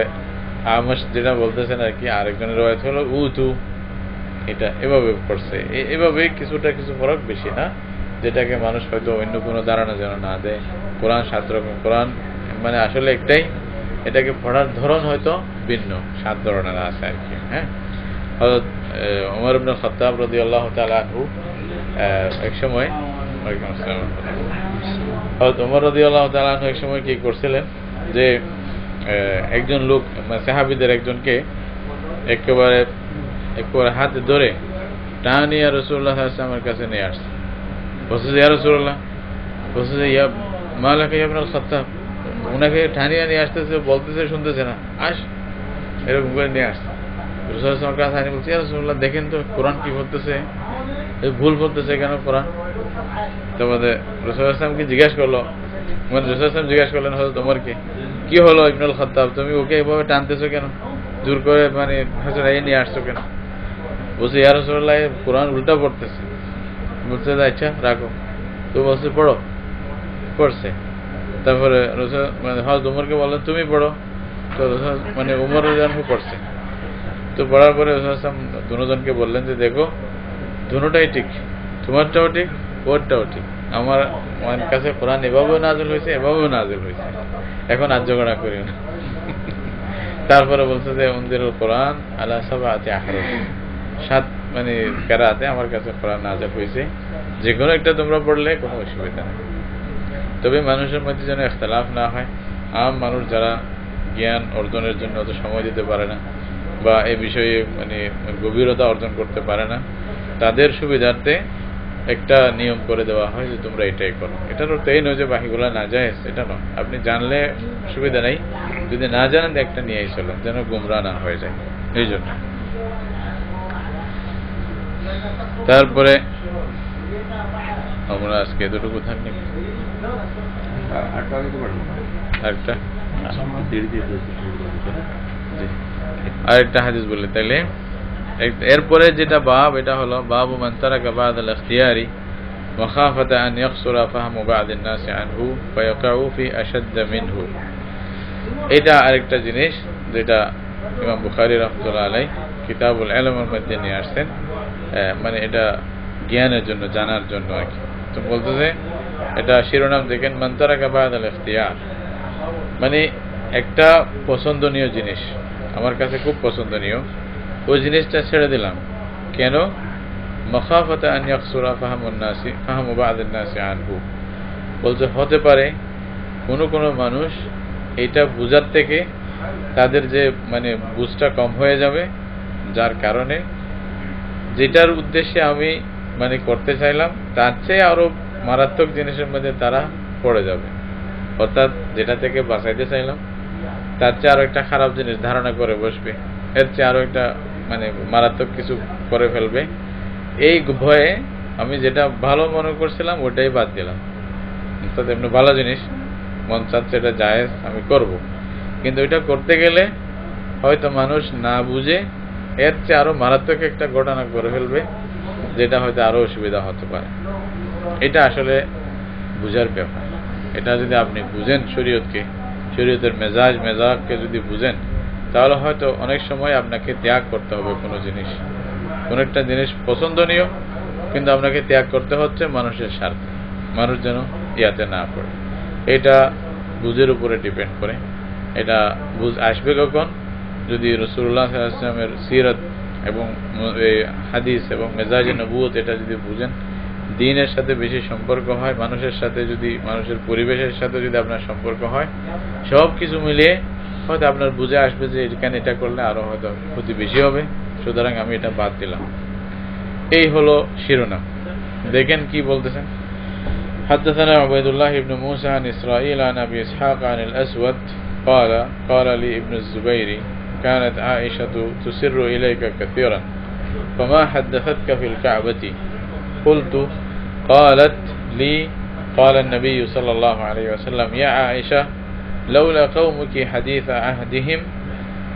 আমস যেটা বলতেছেন আর কি, আরেকজনের রিওয়ায়াত হলো উতু, এটা এভাবে পড়ছে। এভাবে কিছু ফরক, বেশি না, যেটাকে মানুষ হয়তো অন্য কোনো ধারণা যেন না দেয়। কোরআন 7 রকম, কোরআন মানে আসলে একটাই, এটাকে পড়ার ধরন হয়তো ভিন্ন, 7 ধরনের আছে আর কি। হ্যাঁ, হযরত ওমর ইবনে খাত্তাব রাদিয়াল্লাহু তাআলা আনহু এক সময়, ওয়ালাইকুম আসসালাম, হযরত ওমর রাদিয়াল্লাহু তাআলা আনহু এক সময় কি করছিলেন যে একজন লোক, মানে সাহাবীদের একজনকে একেবারে হাতে ধরে টানিয়া রাসূলুল্লাহ সাল্লাল্লাহু আলাইহি ওয়াসাল্লামের কাছে নিয়ে আসছে। বলছে ইয়া রাসূলুল্লাহ, বলছে ইয়া মালাকা ইয়া ইবনুল খাত্তাব, উনাকে টানিয়া নিয়ে আসতেছে, বলতেছে শুনতেছে না, আস, এরকম করে নিয়ে আসছে। রাসূলুল্লাহ সাল্লাল্লাহু আলাইহি ওয়াসাল্লাম বলছে ইয়া রাসূলুল্লাহ দেখেন তো কোরআন কি বলতেছে, ভুল বলতেছে কেন কোরআন? তারপরে রাসূলুল্লাহ সাল্লাল্লাহু আলাইহি ওয়াসাল্লামকে জিজ্ঞাসা করলো, মানে রাসূলুল্লাহ সাল্লাল্লাহু আলাইহি ওয়াসাল্লাম জিজ্ঞাসা করলেন হযরত ওমরকে, কি হলো ইবনুল খাত্তাব, তুমি ওকে এভাবে টানতেছো কেন, জোর করে মানে হাজরাই নিয়ে আসছো কেন? বলছে ইয়া রাসূলুল্লাহ কোরআন উল্টা পড়তেছে। বলছে আচ্ছা রাখো, তো বলছে পড়ো, পড়ছে। তারপরে রাসূল মানে হযরত ওমরকে বললেন তুমি পড়ো, তো মানে ওমর রাদিয়াল্লাহু আনহু পড়ছে। তো পড়ার পরে রাসূল সাল্লাল্লাহু আলাইহি ওয়াসাল্লাম দুজনকে বললেন যে দেখো দুটোটাই ঠিক, তোমারটাও ঠিক, ওরটাও ঠিক। আমার কাছে কোরআন এভাবেও নাযিল হয়েছে, এভাবেও নাযিল হয়েছে, এখন আর ঝগড়া করিও না। তারপরে বলছে যে উনজিরুল কোরআন আলা সাবআতি আহরুফ, 7 মানে কেরাতে আমার কাছে কোরআন নাযিল হয়েছে, যে কোনো একটা তোমরা পড়লে কোনো অসুবিধা নেই। তবে মানুষের মধ্যে যেন ইখতিলাফ না হয়। আম মানুষ যারা জ্ঞান অর্জনের জন্য অত সময় দিতে পারে না বা এই বিষয়ে মানে গভীরতা অর্জন করতে পারে না, তাদের সুবিধার্থে একটা নিয়ম করে দেওয়া হয় যে তোমরা এটাই করো। এটার অর্থ এই নয় যে বাকিগুলা না যায়, এটা নয়। আপনি জানলে সুবিধা নেই, যদি না জানেন একটা নিয়েই চলেন, যেন গুমরা না হয়ে যায়। এই জন্য তারপরে আমরা আজকে এতটুকু থাকি, আরেকটা আরেকটা হাদিস বললে তাইলে। এরপরে যেটা বাব, এটা হলো বাবু মান তারাকা বা'দ আল-ইখতিয়ারি ওয়া খাফাতা আন ইয়াকসুরা ফাহমু বা'দ আন-নাস আনহু ফায়াকাউ ফি আশাদ্দ মিনহু। এটা আরেকটা জিনিস যেটা ইমাম বুখারী রাহমাতুল্লাহ আলাইহি কিতাবুল ইলমের মধ্যে নিয়ে আসছেন, মানে এটা জ্ঞানের জন্য, জানার জন্য আর কি। তো বলতেছে এটা শিরোনাম দেখেন, মান তারাকা বা'দ আল-ইখতিয়ার, মানে একটা পছন্দনীয় জিনিস, আমার কাছে খুব পছন্দনীয়, ওই জিনিসটা ছেড়ে দিলাম। কেন? মাখাফাতা আন ইয়াকসুরা ফাহমু বা'দ আন-নাস আনহু। বলতে হতে পারে কোনো মানুষ এটা বুঝার থেকে তাদের যে মানে বুঝটা কম হয়ে যাবে, যার কারণে যেটার উদ্দেশ্যে আমি মানে করতে চাইলাম তার চেয়ে আরো মারাত্মক জিনিসের মধ্যে তারা পড়ে যাবে। অর্থাৎ যেটা থেকে বাঁচাইতে চাইলাম তার চেয়ে আরো একটা খারাপ জিনিস ধারণা করে বসবে, এর চেয়ে আরো একটা মানে মারাত্মক কিছু করে ফেলবে। এই ভয়ে আমি যেটা ভালো মনে করছিলাম ওটাই বাদ দিলাম। অর্থাৎ এমনি ভালো জিনিস মন চাচ্ছে এটা জায়েজ, আমি করব, কিন্তু এটা করতে গেলে হয়তো মানুষ না বুঝে এর চেয়ে আরো মারাত্মক একটা ঘটনা করে ফেলবে, যেটা হয়তো আরো অসুবিধা হতে পারে। এটা আসলে বুঝার ব্যাপার। এটা যদি আপনি বুঝেন শরীয়তকে, শরীয়তের মেজাজকে যদি বুঝেন, তাহলে হয়তো অনেক সময় আপনাকে ত্যাগ করতে হবে কোনো জিনিস, কোন একটা জিনিস পছন্দনীয় কিন্তু আপনাকে ত্যাগ করতে হচ্ছে মানুষের স্বার্থে, মানুষ যেন ইয়াতে না পড়ে। এটা বুঝের উপরে ডিপেন্ড করে। এটা বুঝ আসবে কখন? যদি রাসূলুল্লাহ সাল্লাল্লাহু আলাইহি ওয়াসাল্লামের সিরাত এবং হাদিস এবং মেজাজে নবুয়ত এটা যদি বুঝেন, দ্বীনের সাথে বেশি সম্পর্ক হয়, মানুষের সাথে যদি, মানুষের পরিবেশের সাথে যদি আপনার সম্পর্ক হয়, সব কিছু মিলিয়ে হয়তো আপনার বুঝে আসবে যে এখানে এটা করলে আরো হয়তো ক্ষতি বেশি হবে, সুতরাং আমি এটা বাদ দিলাম। এই হলো শিরোনাম। দেখেন কি বলতেছেন। حدثنا عبيد الله بن موسى عن إسرائيل عن أبي إسحاق عن الأسود قال لي ابن الزبير كانت عائشة تسر إليك كثيرا فما حدثتك في الكعبة؟ قلت قالت لي قال النبي صلى الله عليه وسلم يا عائشة لولا قومك حديث عهدهم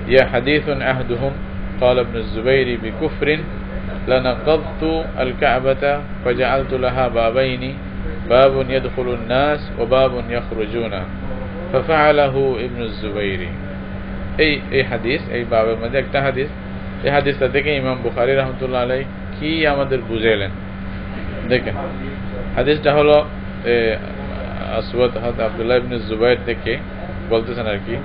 يا حديث عهدهم. قال ابن الزبير بكفر لنقضت الكعبة فجعلت لها بابين باب يدخل الناس وباب يخرجون ففعله ابن الزبير. এই হাদিস, এই বাবের মধ্যে একটা হাদিস, এই হাদিসটা থেকে ইমাম বুখারী রাহমাতুল্লাহ আলাইহি কি আমাদের বুঝাইলেন দেখেন। হাদিসটা হলো আসওয়াদ আব্দুল্লাহ ইবনে জুবাইর থেকে বলতেছেন আর কি।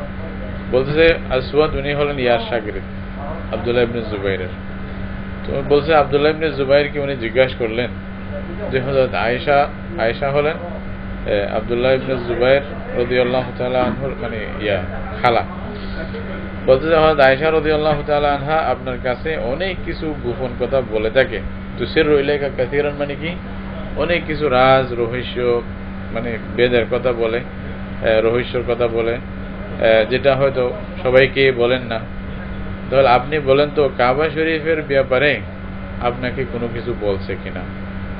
বলতেছে আসওয়াদ উনি হলেন ইয়ার শাগির্দ আব্দুল্লাহ ইবনে জুবাইরের। তো বলছে আব্দুল্লাহ ইবনে জুবাইর কি উনি জিজ্ঞাসা করলেন যে হযরত আয়েশা হলেন আব্দুল্লাহ ইবনে জুবাইর রাদিয়াল্লাহু তাআলা আনহুর মানে খালা। বলতে হযরত আয়েশা রাদিয়াল্লাহু তাআলা আনহা আপনার কাছে অনেক কিছু গোপন কথা বলে থাকে। তো সিররু ইলাইকা কাসীরান মানে কি? অনেক কিছু রাজ রহস্য, মানে বেদের কথা বলে, রহস্যর কথা বলে, যেটা হয়তো সবাইকে বলেন না। তাহলে আপনি বলেন তো কাবা শরীফের ব্যাপারে আপনাকে কোনো কিছু বলছে কিনা?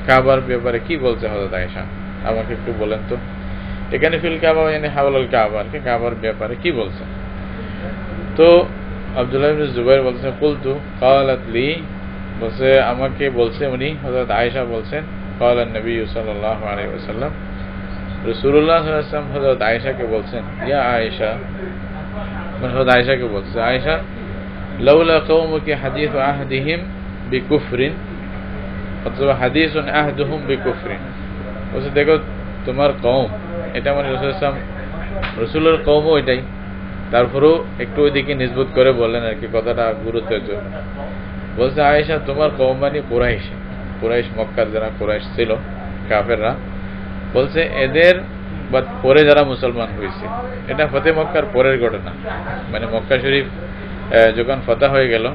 কাবার ব্যাপারে কি বলছে হযরত আয়েশা, আমাকে একটু বলেন তো। এখানে ফিল কাবা মানে হাওলাল কাবা, কাবার ব্যাপারে কি বলছে? তো আব্দুল্লাহ ইবনে জুবাইর বলছেন কুলতু ক্বালাত লি, বলছে আমাকে বলছে উনি হযরত আয়েশা বলছেন ক্বালা নবী সাল্লাল্লাহু আলাইহি ওয়াসাল্লাম, রাসূলুল্লাহ সাল্লাল্লাহু আলাইহি ওয়াসাল্লাম হযরত আয়েশাকে বলছেন ইয়া আয়েশা, মানে হযরত আয়েশাকে বলছে আয়েশা লাউলা কওমুকি হাদিসু আহদিহিম বিকুফরিন অথবা হাদিসুন আহদুহুম বিকুফরিন। বলছে দেখো তোমার কওম, এটা মানে রাসূল সাল্লাল্লাহু আলাইহি ওয়াসাল্লাম, রাসূলের কওমও এটাই, তারপরেও একটু ওইদিকে নিসবত করে বললেন আর কি, কথাটা গুরুত্বের জন্য। বলছে আয়েশা তোমার কওম মানে কুরাইশ, মক্কার যারা কুরাইশ ছিল কাফেররা, বলছে এদের পরে যারা মুসলমান হয়েছে, এটা ফতে মক্কার পরের ঘটনা। মানে মক্কা শরীফ যখন ফতহ হয়ে গেল,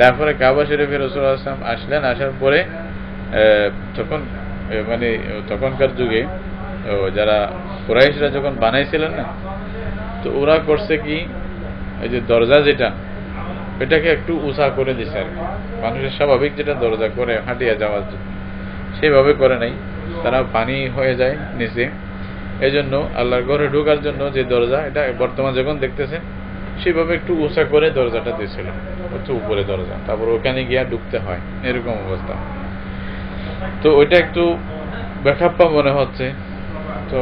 তারপরে কাবা শরীফের রাসূল সাল্লাল্লাহু আলাইহি ওয়াসাল্লাম আসলেন, আসার পরে তখন মানে তখনকার যুগে যারা কুরাইশরা যখন বানাইছিলেন না, তো ওরা করছে কি, এই যে দরজা যেটা এটাকে একটু উঁচা করে দিছে আর কি। মানুষের স্বাভাবিক যেটা দরজা করে হাঁটিয়ে যাওয়ার জন্য সেভাবে করে নাই, তারা পানি হয়ে যায় নিচে। এই জন্য আল্লাহর ঘরে ঢোকার জন্য যে দরজা, এটা বর্তমান যখন দেখতেছেন সেভাবে একটু উঁচা করে দরজাটা দিয়েছিল, একটু উপরে দরজা, তারপর ওখানে গিয়া ঢুকতে হয়, এরকম অবস্থা। তো ওইটা একটু বেখাপ্পা মনে হচ্ছে। তো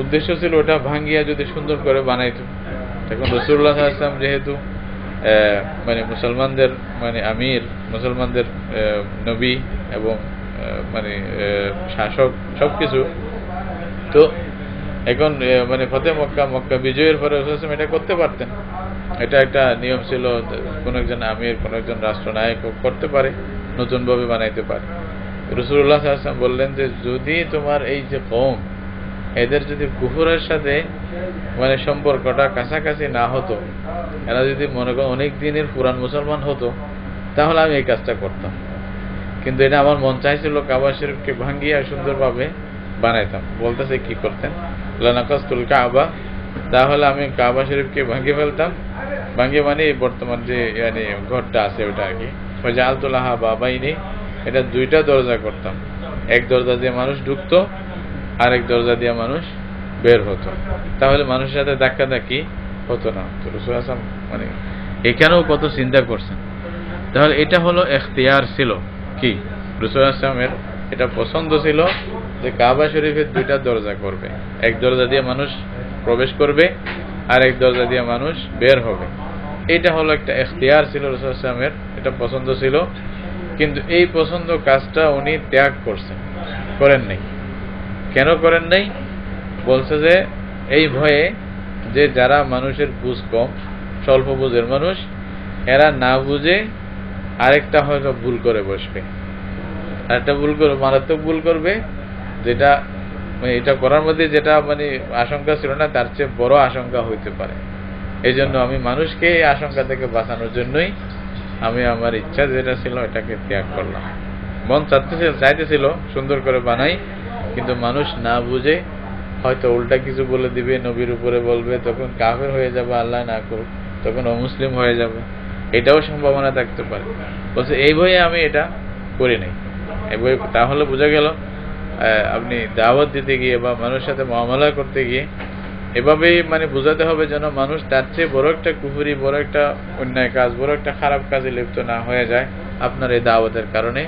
উদ্দেশ্য ছিল ওটা ভাঙ্গিয়া যদি সুন্দর করে বানাইতো। এখন রাসূলুল্লাহ সাল্লাল্লাহু আলাইহি ওয়াসাল্লাম যেহেতু মানে মুসলমানদের মানে আমির, মুসলমানদের নবী এবং মানে শাসক সবকিছু, তো এখন মানে ফতে মক্কা বিজয়ের পরে রাসূল সাল্লাল্লাহু আলাইহি ওয়াসাল্লাম এটা করতে পারতেন। এটা একটা নিয়ম ছিল, কোন একজন আমির কোন একজন রাষ্ট্রনায়ক করতে পারে, নতুনভাবে বানাইতে পারে। রাসূলুল্লাহ সাল্লাল্লাহু আলাইহি ওয়াসাল্লাম বললেন যে যদি তোমার এই যে কওম, এদের যদি কুফরের সাথে মানে সম্পর্কটা কাছাকাছি না হতো, এরা যদি মনে করো অনেক দিনের পুরান মুসলমান হতো, তাহলে আমি এই কাজটা করতাম। কিন্তু এটা আমার মন চাইছিল কাবা শরীফকে ভাঙ্গিয়ে সুন্দরভাবে বানাইতাম। বলতেছে কি করতেন, লানাকাসতুল কাবা, তাহলে আমি কাবা শরীফকে ভাঙ্গিয়ে ফেলতাম, ভাঙ্গিয়ে মানে বর্তমান যে মানে ঘরটা আছে ওটা আর কি, ফাজআলতুলাহা বাবাইনি, এটা দুইটা দরজা করতাম, এক দরজা দিয়ে মানুষ ঢুকতো আর এক দরজা দিয়ে মানুষ বের হতো, তাহলে মানুষের সাথে ধাক্কাধাক্কি হতো না। তো রাসূল সাল্লাল্লাহু আলাইহি ওয়াসাল্লাম মানে এখানেও কত চিন্তা করছেন। তাহলে এটা হলো ইখতিয়ার ছিল কি রাসূল সাল্লাল্লাহু আলাইহি ওয়াসাল্লামের, এটা পছন্দ ছিল যে কাবা শরীফের দুইটা দরজা করবে, এক দরজা দিয়ে মানুষ প্রবেশ করবে আর এক দরজা দিয়ে মানুষ বের হবে। এটা হলো একটা ইখতিয়ার ছিল রাসূল সাল্লাল্লাহু আলাইহি ওয়াসাল্লামের, এটা পছন্দ ছিল। কিন্তু এই পছন্দ কাজটা উনি ত্যাগ করছেন, করেন নাই। কেন করেন নাই? বলছে যে এই ভয়ে যে যারা মানুষের বুঝ কম, স্বল্প বুঝের মানুষ, এরা না বুঝে আরেকটা হয়তো ভুল করে বসবে, আরেকটা ভুল করে মারাত্মক ভুল করবে, যেটা মানে এটা করার মধ্যে যেটা মানে আশঙ্কা ছিল না তার চেয়ে বড় আশঙ্কা হইতে পারে। এই জন্য আমি মানুষকে এই আশঙ্কা থেকে বাঁচানোর জন্যই আমি আমার ইচ্ছা যেটা ছিল এটাকে ত্যাগ করলাম। মন চাইতেছিল সুন্দর করে বানাই, কিন্তু মানুষ না বুঝে হয়তো উল্টা কিছু বলে দিবে, নবীর উপরে বলবে, তখন কাফের হয়ে যাবে, আল্লাহ না করুক, তখন অমুসলিম হয়ে যাবে, এটাও সম্ভাবনা থাকতে পারে। বলছে এই ভয়ে আমি এটা করি নাই। এই বই তাহলে বোঝা গেল আপনি দাওয়াত দিতে গিয়ে বা মানুষের সাথে মুআমালা করতে গিয়ে এভাবেই মানে বোঝাতে হবে যেন মানুষ তার চেয়ে বড় একটা কুফরি, বড় একটা অন্যায় কাজ, বড় একটা খারাপ কাজে লিপ্ত না হয়ে যায় আপনার এই দাওয়াতের কারণে।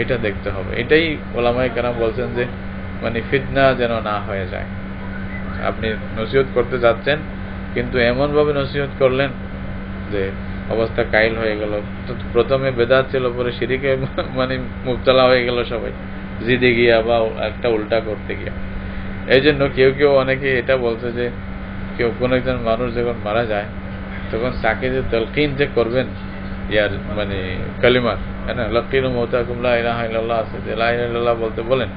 এটা দেখতে হবে। এটাই ওলামায়ে কেরাম বলছেন যে মানে ফিতনা যেন না হয়ে যায়। আপনি নসিহত করতে যাচ্ছেন কিন্তু এমন ভাবে নসিহত করলেন যে অবস্থা কাইল হয়ে গেল। প্রথমে বেদাত ছিল, পরে শিরকে মানে মুবতালা হয়ে গেল সবাই, জিদে গিয়া বা একটা উল্টা করতে গিয়া। এই জন্য কেউ কেউ অনেকে এটা বলছে যে কেউ কোন একজন মানুষ যখন মারা যায় তখন তাকে যে তালকিন যে করবেন ইয়ার মানে কালিমা, হ্যাঁ, লাকিনু মাউতাকুম লা ইলাহা ইল্লাল্লাহ আছে, যে লা ইলাহা ইল্লাল্লাহ বলতে বলেন।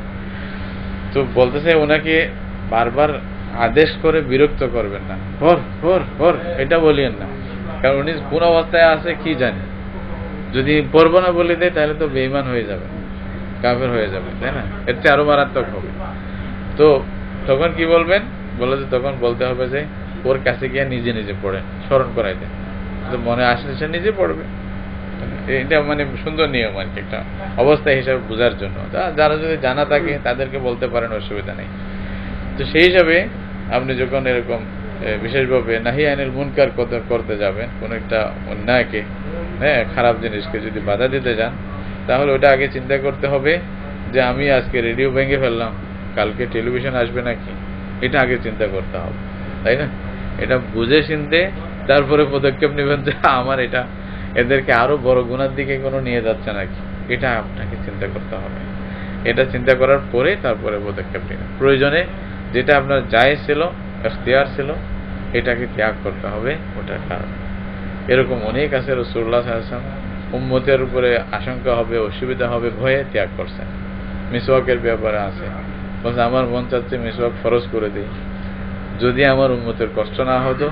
তো বলতেছে ওনাকে বারবার আদেশ করে বিরক্ত করবেন না, হর হর হর এটা বলিয়েন না, কারণ উনি কোন অবস্থায় আছে কি জানি। যদি পড়বো না বলে দেয় তাহলে তো বেঈমান হয়ে যাবে, কাফের হয়ে যাবে, তাই না? এর চেয়ে আরো মারাত্মক হবে। তো তখন কি বলবেন? বলে যে তখন বলতে হবে যে ওর কাছে গিয়ে নিজে নিজে পড়েন, স্মরণ করাই দেন, তো মনে আসলে সে নিজে পড়বে। এটা মানে সুন্দর নিয়ম আর কি, একটা অবস্থা হিসাবে বোঝার জন্য। যারা যদি জানা থাকে তাদেরকে বলতে পারেন, অসুবিধা নেই। তো সেই হিসাবে আপনি যখন এরকম বিশেষভাবে নাহি আনিল মুনকার করতে যাবেন, কোন একটা অন্যায়কে, হ্যাঁ, খারাপ জিনিসকে যদি বাধা দিতে যান, তাহলে ওটা আগে চিন্তা করতে হবে যে আমি আজকে রেডিও ভেঙে ফেললাম, কালকে টেলিভিশন আসবে নাকি, এটা আগে চিন্তা করতে হবে, তাই না? এটা বুঝে চিনতে তারপরে পদক্ষেপ নেবেন যে আমার এটা এদেরকে আরো বড় গুনার দিকে কোনো নিয়ে যাচ্ছে নাকি, এটা আপনাকে চিন্তা করতে হবে। এটা চিন্তা করার পরে তারপরে পদক্ষেপ নেবেন। প্রয়োজনে যেটা আপনার জায়েজ ছিল, ইখতিয়ার ছিল, এটাকে ত্যাগ করতে হবে ওটার কারণে। এরকম অনেক আছে, রাসূলুল্লাহ সাল্লাল্লাহু আলাইহি ওয়াসাল্লাম উম্মতের উপরে আশঙ্কা হবে, অসুবিধা হবে ভয়ে ত্যাগ করছেন। মিসওয়াকের ব্যাপারে আছে, বলছে আমার মন চাচ্ছে মিসওয়াক ফরজ করে দিই, যদি আমার উম্মতের কষ্ট না হতো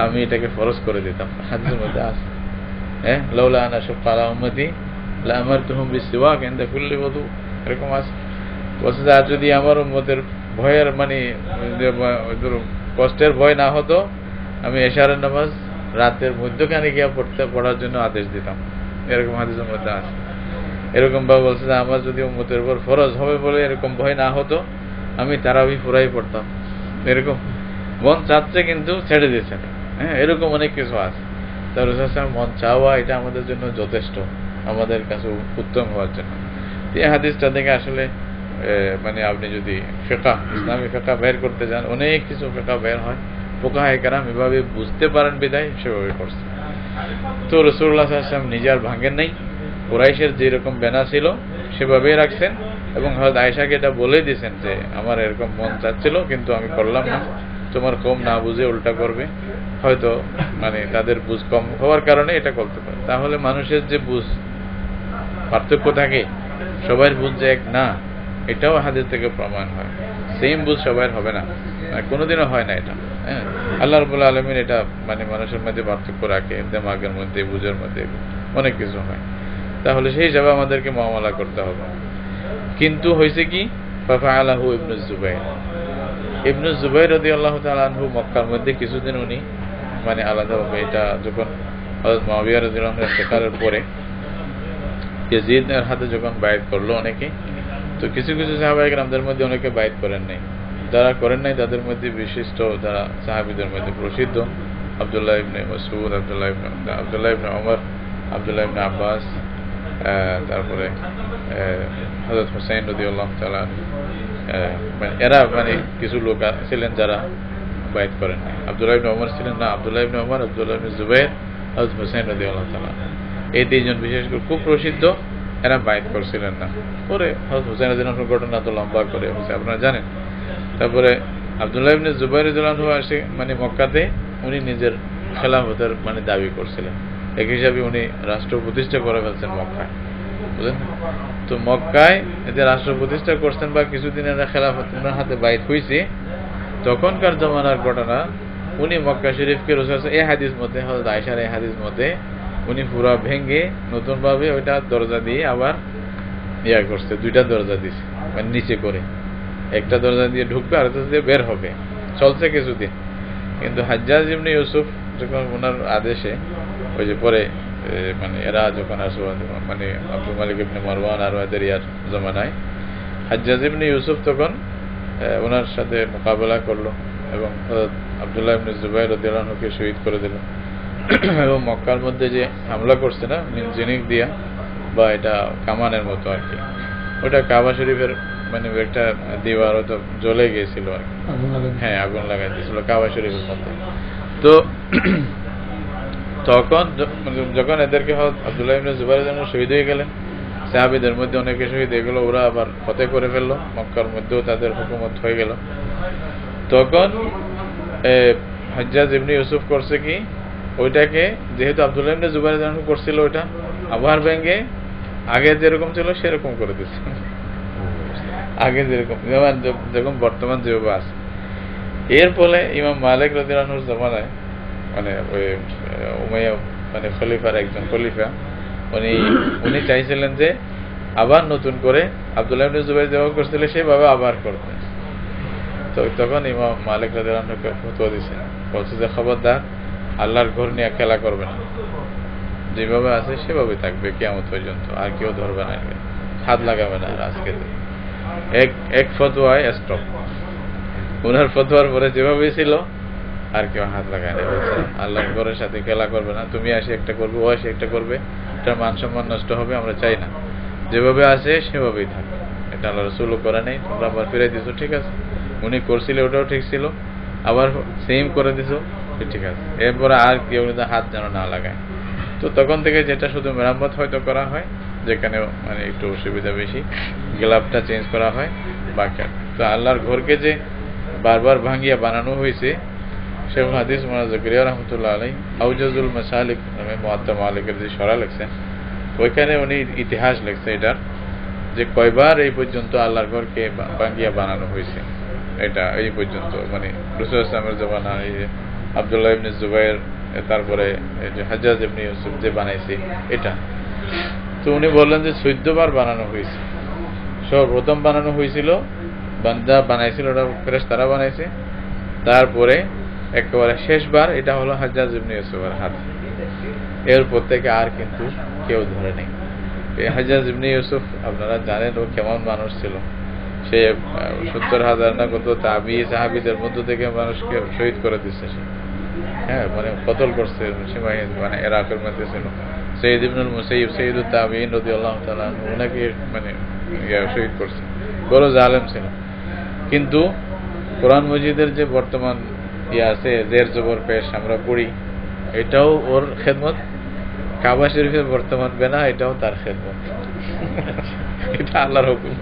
আমি এটাকে ফরজ করে দিতাম। হাদিসের মধ্যে আছে, হ্যাঁ, লাউলা আনা শাক্কা আলা উম্মতি লা আমারতুহুম বিসওয়াক ইনদা কুল্লি ওযু, এরকম আছে। বলছে যে আর যদি আমার উম্মতের ভয়ের মানে কষ্টের ভয় না হতো, আমি এশারের নামাজ রাতের মধ্যখানে গিয়া পড়ার জন্য আদেশ দিতাম, এরকম হাদিসের মধ্যে আছে। এরকম ভাবে বলছে যে আমার যদি উম্মতের উপর ফরজ হবে বলে এরকম ভয় না হতো আমি তারাবি পুরাই পড়তাম। এরকম মন চাচ্ছে কিন্তু ছেড়ে দিয়েছেন। হ্যাঁ, এরকম অনেক কিছু আছে। তার মন চাওয়া এটা আমাদের জন্য যথেষ্ট, আমাদের কাছে উত্তম হওয়ার জন্য। এই হাদিসটা থেকে আসলে মানে আপনি যদি ফিকহ, ইসলামী ফিকহ বের করতে যান, অনেক কিছু ফিকহ বের হয়। ফুকাহায়ে কেরাম এভাবে বুঝতে পারেন বিদায় সেভাবে করছে। তো রাসূলুল্লাহ সাল্লাল্লাহু আলাইহি ওয়াসাল্লাম নিজের ভাঙেন নাই, কুরাইশের যেরকম বেনা ছিল সেভাবেই রাখছেন, এবং হযরত আয়েশাকে এটা বলে দিয়েছেন যে আমার এরকম মন চাচ্ছিল কিন্তু আমি করলাম না, তোমার কম না বুঝে উল্টা করবে, হয়তো মানে তাদের বুঝ কম হওয়ার কারণে এটা করতে পারে। তাহলে মানুষের যে বুঝ পার্থক্য থাকে, সবার বুঝ যে এক না, এটাও হাদিস থেকে প্রমাণ হয়। সেম বুঝ সবার হবে না, কোনোদিনও হয় না এটা। হ্যাঁ, আল্লাহ রাব্বুল আলামিন এটা মানে মানুষের মধ্যে পার্থক্য রাখে, দিমাগের মধ্যে, বুঝের মধ্যে অনেক কিছু হয়। তাহলে সেই হিসাবে আমাদেরকে মুআমালা করতে হবে। কিন্তু হয়েছে কি, ফাফআলাহু ইবনু জুবাইর। ইবনু জুবাইর রাদিয়াল্লাহু তাআলা আনহু মক্কার মধ্যে কিছুদিন উনি মানে আলাদাভাবে, এটা যখন হযরত মুআবিয়া রাদিয়াল্লাহু আনহু ইন্তেকালের পরে ইয়াজিদের হাতে যখন বায়াত করলো অনেকে, তো কিছু কিছু সাহাবায়ে কেরামদের মধ্যে অনেকে বায়াত করেন নাই। যারা করেন নাই তাদের মধ্যে বিশিষ্ট যারা সাহাবীদের মধ্যে প্রসিদ্ধ আব্দুল্লাহ ইবনে মাসউদ, আব্দুল্লাহ ইবনে ওমর, আব্দুল্লাহ ইবনে আব্বাস, তারপরে হযরত হুসাইন রাদিয়াল্লাহু তাআলা, মানে এরা মানে কিছু লোক ছিলেন যারা বায়াত করেন নাই। আব্দুল্লাহ ইবনে ওমর ছিলেন না, আব্দুল্লাহ ইবনে ওমর, আব্দুল্লাহ ইবনে জুবাইর, হযরত হুসাইন রাদিয়াল্লাহু তাআলা, এই তিনজন বিশেষ করে খুব প্রসিদ্ধ, এরা বায়াত করছিলেন না। পরে হযরত হুসাইন রাদিয়াল্লাহু আনহুর ঘটনা তো লম্বা করে হয়েছে, আপনারা জানেন। তারপরে আব্দুল্লাহ ইবনে জুবাইর রাদিয়াল্লাহু আনহু আসে মানে মক্কাতে, উনি নিজের খেলাফতের মানে দাবি করছিলেন, এক হিসাবে উনি রাষ্ট্র প্রতিষ্ঠা করে ফেলছেন মক্কায়, বুঝলেন। তো মক্কায় এতে রাষ্ট্র প্রতিষ্ঠা করছেন বা কিছুদিন এরা খেলাফত ওনার হাতে বায়াত হয়েছে, তখনকার জমানার ঘটনা। উনি মক্কা শরীফকে এই হাদিস মতে, হযরত আয়েশার এই হাদিস মতে উনি পুরা ভেঙ্গে নতুন ভাবে ওইটা দরজা দিয়ে আবার ইয়া করছে, দুইটা দরজা দিছে, মানে নিচে করে একটা দরজা দিয়ে ঢুকবে আর একটা দিয়ে বের হবে, চলছে কিছুদিন। কিন্তু হাজ্জাজ ইবনে ইউসুফ যখন ওনার আদেশে, ওই যে পরে মানে এরা যখন মানে আব্দুল মালিক ইবনে মারওয়ান আর ওদের ইয়ার জমানায়, হাজ্জাজ ইবনে ইউসুফ তখন ওনার সাথে মোকাবেলা করলো এবং আব্দুল্লাহ ইবনে জুবাইর রাদিয়াল্লাহু আনহুকে শহীদ করে দিল। এবং মক্কার মধ্যে যে হামলা করছে না মিনজিনিক দিয়া, বা এটা কামানের মতো আর কি, ওটা কাবা শরীফের মানে একটা দিওয়ার হয়তো জ্বলে গিয়েছিল আর কি। হ্যাঁ, আগুন লাগাই দিয়েছিল কাবা শরীফের মধ্যে। তো তখন যখন এদেরকে আব্দুল্লাহ ইবনে জুবাইর রাদিয়াল্লাহু আনহু শহীদ হয়ে গেলেন, সাহাবীদের মধ্যে অনেকে শহীদ হয়ে গেল, ওরা আবার ফতেহ করে ফেললো, মক্কার মধ্যেও তাদের হুকুমত হয়ে গেল। তখন হাজ্জাজ ইবনে ইউসুফ করছে কি, ওইটাকে যেহেতু আব্দুল্লাহ ইবনে জুবাইর রাদিয়াল্লাহু আনহু করছিল, ওইটা আবার ভেঙে আগে যেরকম ছিল সেরকম করে দিচ্ছে, আগে যেরকম যখন বর্তমান যেভাবে আছে। এর ফলে ইমাম মালিক রাদিয়াল্লাহু আনহুর জমানায় মানে ওই উমাইয়া মানে খলিফার একজন খলিফা, উনি চাইছিলেন যে আবার নতুন করে আব্দুল্লাহ ইবনে জুবাইর যেভাবে করছিল সেভাবে আবার করতে। তো তখন ইমাম মালিক রাদিয়াল্লাহু আনহুকে ফতোয়া দিয়েছেন, বলছে যে খবরদার আল্লাহর ঘর নিয়ে খেলা করবে না, যেভাবে আছে সেভাবে থাকবে কিয়ামত পর্যন্ত, আর কেউ ধরবে না, হাত লাগাবে না। আজকে এক ফতোয়ায় স্টপ, ওনার ফতোয়ার পরে যেভাবে ছিল আর কেউ হাত লাগায় না। বলছে আল্লাহর ঘরের সাথে খেলা করবে না, তুমি আসে একটা করবে, ও আসে একটা করবে, এটার মান সম্মান নষ্ট হবে, আমরা চাই না, যেভাবে আছে সেভাবেই থাকবে। এটা আল্লাহ রাসূলও করে নাই, তোমরা আবার ফিরাই দিছো, ঠিক আছে। উনি করছিল ওটাও ঠিক ছিল, আবার সেম করে দিছো, ঠিক আছে। এরপরে আর কেউ হাত যেন না লাগায়। তো তখন থেকে যেটা শুধু মেরামত হয়তো করা হয়, যেখানে মানে একটু অসুবিধা বেশি, গ্লাভটা চেঞ্জ করা হয়, বাকি। তো আল্লাহর ঘরকে যে বারবার ভাঙিয়া বানানো হয়েছে, শেখ হাদিস মোহাম্মদ জাকারিয়া রাহমাতুল্লাহ আলাইহি আউজাজুল মাসালিক নামে মুআত্তা মালিকের যে শরা লিখছেন, ওইখানে উনি ইতিহাস লিখছে এটার, যে কয়বার এই পর্যন্ত আল্লাহর ঘরকে ভাঙিয়া বানানো হয়েছে। এটা এই পর্যন্ত মানে রাসূল সাল্লাল্লাহু আলাইহি ওয়াসাল্লামের জমানা, এই যে আব্দুল্লাহ ইবনে জুবাইর, তারপরে যে হাজ্জাজ ইবনে ইউসুফ যে বানাইছে এটা। তো উনি বললেন যে 14 বার বানানো হয়েছে। সর্বপ্রথম বানানো হয়েছিল বান্দা বানাইছিল, ওটা ফেরেশতারা বানাইছে। তারপরে একেবারে শেষবার এটা হলো হাজ্জাজ ইবনে ইউসুফের হাত। এরপর থেকে আর কিন্তু কেউ ধরে নেই। এই হাজ্জাজ ইবনে ইউসুফ আপনারা জানেন ও কেমন মানুষ ছিল। সে 70,000 না কত তাবি সাহাবীদের মধ্য থেকে মানুষকে শহীদ করে দিচ্ছে সে। হ্যাঁ, মানে কতল করছে সীমাহীন, মানে ইরাকের মধ্যে ছিল। সৈয়দ ইবনুল মুসাইয়িব সৈয়দুত তাবিঈন রাদিয়াল্লাহু তাআলা ওনাকে মানে শহীদ করছে। বড় জালেম ছিল। কিন্তু কোরআন মজিদের যে বর্তমান আছে জের জবর পেশ আমরা পড়ি, এটাও ওর খেদমত। কাবা শরীফের বর্তমান বেনা, এটাও তার খেদমত। এটা আল্লাহর হুকুম।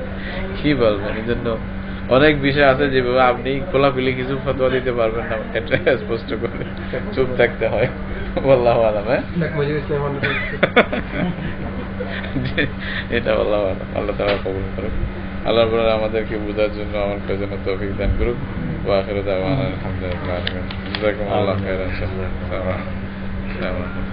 কি বলবেন? এই জন্য অনেক বিষয় আছে যেভাবে আপনি খোলাখুলি কিছু ফতোয়া দিতে পারবেন না, এটা স্পষ্ট করে চুপ থাকতে হয়। আল্লাহু আলাম। এটা আল্লাহু আলাম। আল্লাহ তাআলা কবুল করুন। আল্লাহ রাব্বুল আলামিন আমাদেরকে বোঝার জন্য আমার জন্য তৌফিক দান করুন। ওয়া আখিরু দাওয়ানা আলহামদুলিল্লাহ। জাযাকুমুল্লাহু খাইরান। আসসালামু আলাইকুম।